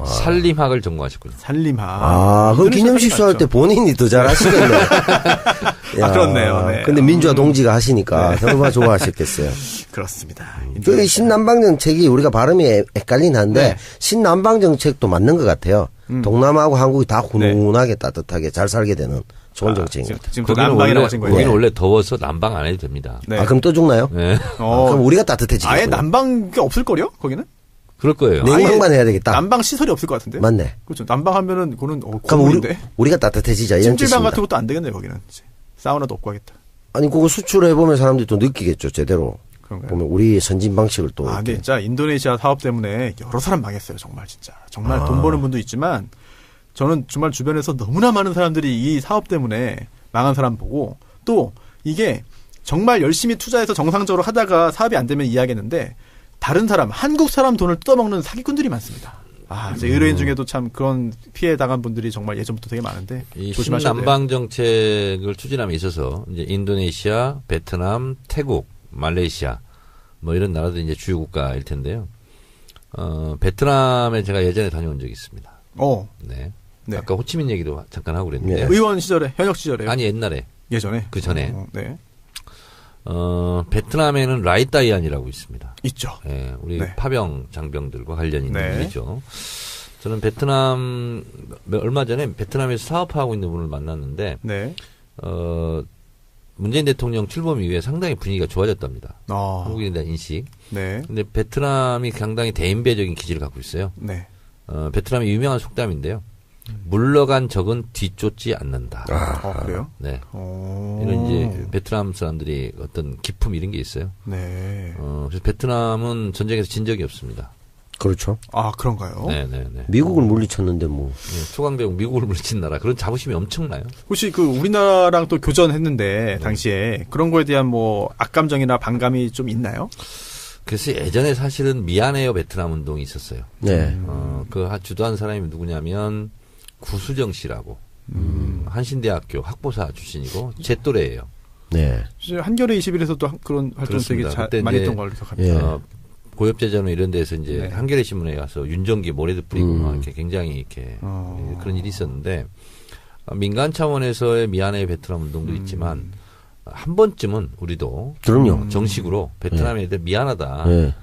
산림학을 전공하셨군요. 산림학. 그럼 기념식수 할 때 본인이 더 잘하시겠네요. 그렇네요. 근데 민주화 동지가 하시니까 얼마나 좋아하셨겠어요. 그렇습니다. 그 신남방 정책이 우리가 발음이 헷갈리긴 한데 신남방 정책도 맞는 것 같아요. 동남아하고 한국이 다 훈훈하게 따뜻하게 잘 살게 되는 좋은 정책입니다. 지금 남방이라고 하신 거예요? 거기는 원래 더워서 난방 안 해도 됩니다. 그럼 또 죽나요? 네. 그럼 우리가 따뜻해지겠군요. 아예 난방이 없을걸요? 거기는? 그럴 거예요. 냉방만 해야 되겠다. 난방 시설이 없을 것 같은데? 맞네. 그렇죠. 난방하면은 그거는 그럼 우리가 따뜻해지자 이런 찜질방 뜻입니다. 같은 것도 안 되겠네요. 거기는. 사우나도 없고 하겠다. 아니 그거 수출해보면 사람들이 또 느끼겠죠. 제대로. 그런가요? 보면 우리의 선진 방식을 또. 근데 진짜 인도네시아 사업 때문에 여러 사람 망했어요. 정말 진짜. 정말 돈 버는 분도 있지만 저는 정말 주변에서 너무나 많은 사람들이 이 사업 때문에 망한 사람 보고 또 이게 정말 열심히 투자해서 정상적으로 하다가 사업이 안 되면 이해하겠는데 다른 사람, 한국 사람 돈을 뜯어먹는 사기꾼들이 많습니다. 이제 의뢰인 중에도 참 그런 피해 당한 분들이 정말 예전부터 되게 많은데 이 조심하셔야 돼요. 신남방 정책을 추진함에 있어서 이제 인도네시아, 베트남, 태국, 말레이시아 뭐 이런 나라들이 이제 주요 국가일 텐데요. 베트남에 제가 예전에 다녀온 적이 있습니다. 네. 네. 아까 호치민 얘기도 잠깐 하고 그랬는데. 의원 시절에, 현역 시절에. 아니, 옛날에. 예전에. 그 전에. 네. 베트남에는 라이따이안이라고 있습니다. 있죠. 네, 우리 네. 파병, 장병들과 관련 있는 네. 분이죠. 저는 베트남, 얼마 전에 베트남에서 사업하고 있는 분을 만났는데, 네. 문재인 대통령 출범 이후에 상당히 분위기가 좋아졌답니다. 아. 한국인에 대한 인식. 네. 근데 베트남이 상당히 대인배적인 기질을 갖고 있어요. 네. 베트남의 유명한 속담인데요. 물러간 적은 뒤쫓지 않는다. 그래요? 네. 이런 이제 베트남 사람들이 어떤 기품 이런 게 있어요. 네. 그래서 베트남은 전쟁에서 진 적이 없습니다. 그렇죠. 아, 그런가요? 네네네. 미국을 물리쳤는데 뭐. 네, 초강대국 미국을 물리친 나라 그런 자부심이 엄청나요. 혹시 그 우리나라랑 또 교전했는데 당시에 그런 거에 대한 뭐 악감정이나 반감이 좀 있나요? 그래서 예전에 사실은 미안해요 베트남 운동이 있었어요. 네. 그 주도한 사람이 누구냐면 구수정 씨라고 한신대학교 학보사 출신이고 제 또래예요. 네. 한겨레 21에서도 그런 활동 되게 많이 했던 걸로 기억합니다. 고엽제전후 이런 데서 이제 네. 한겨레 신문에 가서 윤정기 모래도 뿌리고 이렇게 굉장히 이렇게 그런 일이 있었는데 민간 차원에서의 미안해 베트남 운동도 있지만 한 번쯤은 우리도 그럼요. 정식으로 베트남에 대해 미안하다. 네.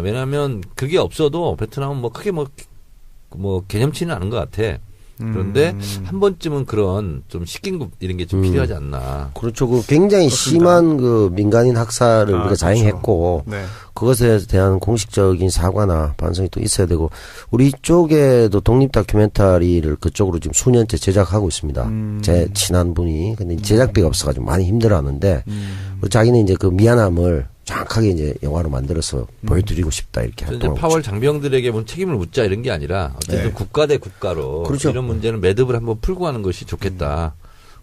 왜냐하면 그게 없어도 베트남은 뭐 크게 뭐 개념치는 않은 것 같아. 그런데 한 번쯤은 그런 좀 식긴급 이런 게 좀 필요하지 않나. 그렇죠. 그 굉장히 심한 그 민간인 학살을 우리가 자행했고 네. 그것에 대한 공식적인 사과나 반성이 또 있어야 되고 우리 쪽에도 독립 다큐멘터리를 그쪽으로 지금 수년째 제작하고 있습니다. 제 친한 분이 근데 제작비가 없어가지고 많이 힘들어하는데 자기는 이제 그 미안함을 정확하게 이제 영화로 만들어서 보여드리고 싶다 이렇게 이제 파월 장병들에게 뭐 책임을 묻자 이런 게 아니라 어쨌든 네. 국가 대 국가로 그렇죠. 이런 문제는 매듭을 한번 풀고 하는 것이 좋겠다.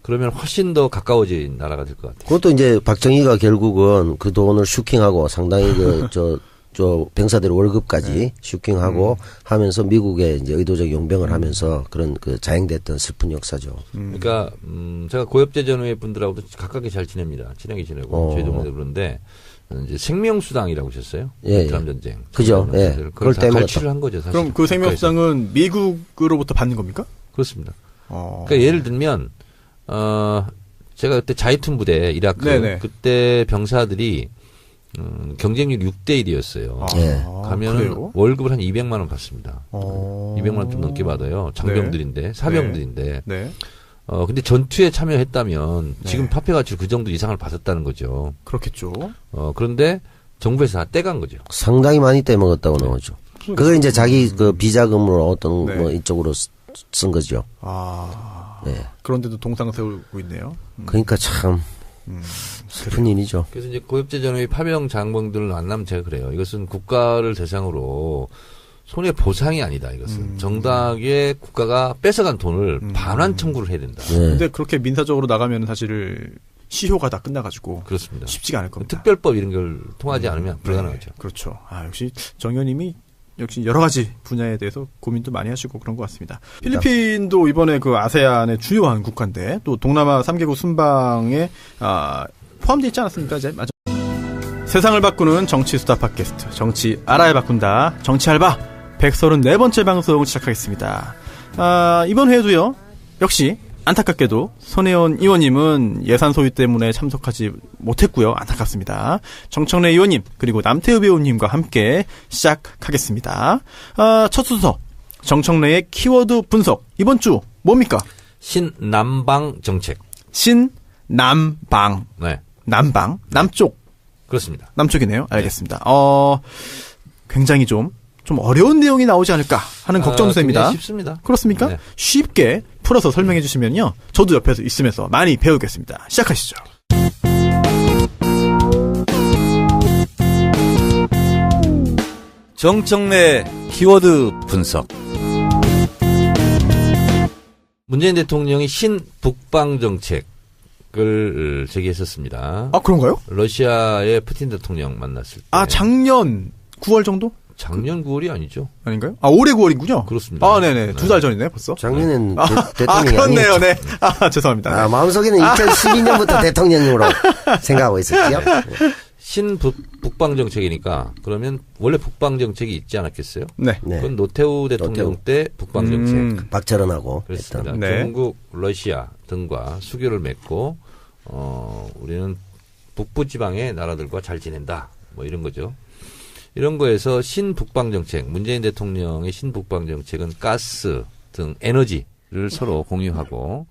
그러면 훨씬 더 가까워진 나라가 될 것 같아요. 그것도 이제 박정희가 결국은 그 돈을 슈킹하고 상당히 저 병사들 월급까지 슈킹하고 하면서 미국에 이제 의도적 용병을 하면서 그런 그 자행됐던 슬픈 역사죠. 그러니까 제가 고엽제 전후의 분들하고도 가깝게 잘 지냅니다. 친하게 지내고 저희 동네도 그런데 이제 생명수당이라고 하셨어요. 베트남 전쟁. 그죠. 예. 그걸 다 갈취를 한 거죠. 사실. 그럼 그 생명수당은 미국으로부터 받는 겁니까? 그렇습니다. 그러니까 예를 들면 제가 그때 자이툰 부대 이라크 네네. 그때 병사들이 경쟁률 6대 1이었어요. 예. 가면은 그래요? 월급을 한 200만 원 받습니다. 200만 원 좀 넘게 받아요. 장병들인데 사병들인데. 네. 근데 전투에 참여했다면 네. 지금 화폐 가치 그 정도 이상을 받았다는 거죠. 그렇겠죠. 그런데 정부에서 다 떼간 거죠. 상당히 많이 떼먹었다고 나오죠. 그걸 이제 자기 그 비자금으로 어떤 네. 뭐 이쪽으로 쓴 거죠. 네. 그런데도 동상 세우고 있네요. 그러니까 참 슬픈 일이죠. 그래서 이제 고엽제 전후의 파병 장병들을 만나면 제가 그래요. 이것은 국가를 대상으로 손해 보상이 아니다. 이것은 정당하게 국가가 뺏어간 돈을 반환 청구를 해야 된다. 네. 근데 그렇게 민사적으로 나가면 사실 시효가 다 끝나가지고 그렇습니다. 쉽지가 않을 겁니다. 특별법 이런 걸 통하지 않으면 불가능하죠. 네, 그렇죠. 역시 정 의원님이 역시 여러 가지 분야에 대해서 고민도 많이 하시고 그런 것 같습니다. 필리핀도 이번에 그 아세안의 주요한 국가인데 또 동남아 3개국 순방에 포함되어 있지 않았습니까? 이제 맞아. 세상을 바꾸는 정치 수다 팟캐스트 정치 알아야 바꾼다. 정치 알바 134번째 방송 시작하겠습니다. 이번 회에도요. 역시 안타깝게도 손혜원 의원님은 예산 소요 때문에 참석하지 못했고요. 안타깝습니다. 정청래 의원님 그리고 남태우 배우님과 함께 시작하겠습니다. 첫 순서 정청래의 키워드 분석. 이번 주 뭡니까? 신남방 정책. 신남방. 네. 남방. 남쪽. 그렇습니다. 남쪽이네요. 알겠습니다. 굉장히 좀 어려운 내용이 나오지 않을까 하는 걱정도 됩니다. 굉장히 쉽습니다. 그렇습니까? 네. 쉽게 풀어서 설명해 주시면요. 저도 옆에서 있으면서 많이 배우겠습니다. 시작하시죠. 정청래 키워드 분석. 문재인 대통령이 신북방 정책을 제기했었습니다. 그런가요? 러시아의 푸틴 대통령 만났을 때. 작년 9월 정도? 작년 9월이 아니죠. 아닌가요? 아, 올해 9월이군요. 그렇습니다. 아, 네네. 2달 전이네, 벌써. 작년엔 아, 대통령이 그렇네요, 아니었죠. 네. 아, 죄송합니다. 마음속에는 2012년부터 대통령으로 생각하고 있었죠. 북방 정책이니까 그러면 원래 북방 정책이 있지 않았겠어요? 네. 네. 그건 노태우 대통령 때 북방 정책. 박철원하고 그렇습니다. 했던. 네. 중국, 러시아 등과 수교를 맺고 우리는 북부 지방의 나라들과 잘 지낸다. 뭐 이런 거죠. 이런 거에서 신북방 정책, 문재인 대통령의 신북방 정책은 가스 등 에너지를 서로 공유하고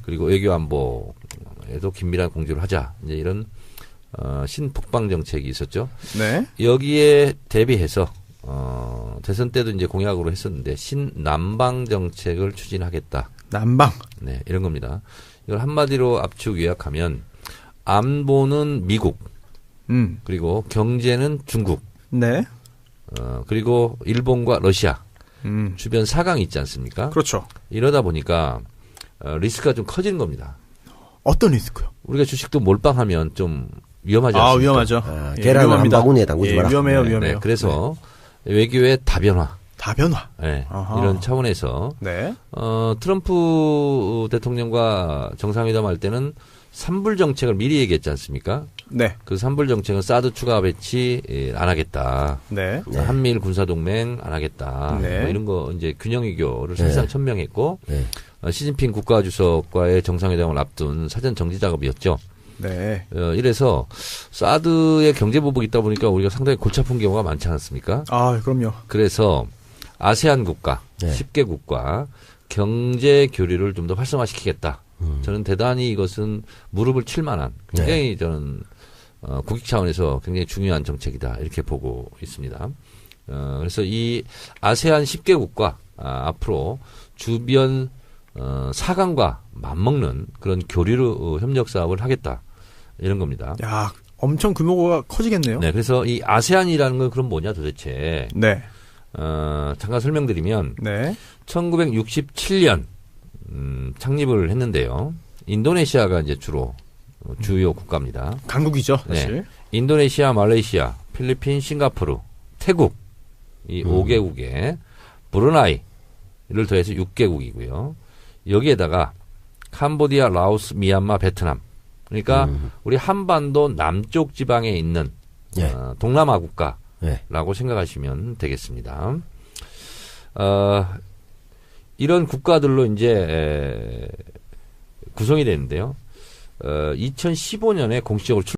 그리고 외교 안보에도 긴밀한 공조를 하자. 이제 이런 신북방 정책이 있었죠. 네. 여기에 대비해서 대선 때도 이제 공약으로 했었는데 신남방 정책을 추진하겠다. 남방. 네, 이런 겁니다. 이걸 한마디로 압축 요약하면 안보는 미국, 그리고 경제는 중국, 네. 그리고 일본과 러시아 음. 주변 사강이 있지 않습니까? 그렇죠. 이러다 보니까 리스크가 좀 커지는 겁니다. 어떤 리스크요? 우리가 주식도 몰빵하면 좀 위험하지 않습니까? 아, 위험하죠. 예, 계란을 한 위험합니다. 바구니에 담그지 예, 마라. 위험해요, 네, 위험해요. 네, 그래서 외교의 다변화, 다변화. 네, 아하. 이런 차원에서 네. 트럼프 대통령과 정상회담 할 때는 산불 정책을 미리 얘기했지 않습니까? 네. 그 산불 정책은 사드 추가 배치 안 하겠다. 네. 한미일 군사동맹 안 하겠다. 네. 뭐 이런 거 이제 균형 외교를 사실상 천명했고 네. 시진핑 국가주석과의 정상회담을 앞둔 사전 정지 작업이었죠. 네. 이래서 사드의 경제 보복이 있다 보니까 우리가 상당히 골치 아픈 경우가 많지 않았습니까? 아, 그럼요. 그래서 아세안 국가 네. 10개국과 경제 교류를 좀 더 활성화시키겠다. 저는 대단히 이것은 무릎을 칠 만한 굉장히 저는 국익 차원에서 굉장히 중요한 정책이다 이렇게 보고 있습니다. 그래서 이 아세안 10개국과 앞으로 주변 사강과 맞먹는 그런 교류 협력 사업을 하겠다 이런 겁니다. 야, 엄청 규모가 커지겠네요. 네, 그래서 이 아세안이라는 건 그럼 뭐냐 도대체? 네. 잠깐 설명드리면 네. 1967년 창립을 했는데요. 인도네시아가 이제 주로 주요 국가입니다. 강국이죠, 네. 사실. 인도네시아, 말레이시아, 필리핀, 싱가포르, 태국 이 5개국에 브루나이를 더해서 6개국이고요. 여기에다가 캄보디아, 라오스, 미얀마, 베트남. 그러니까 우리 한반도 남쪽 지방에 있는 예. 동남아 국가라고 예. 생각하시면 되겠습니다. 이런 국가들로 이제 구성이 되는데요. 2015년에 공식적으로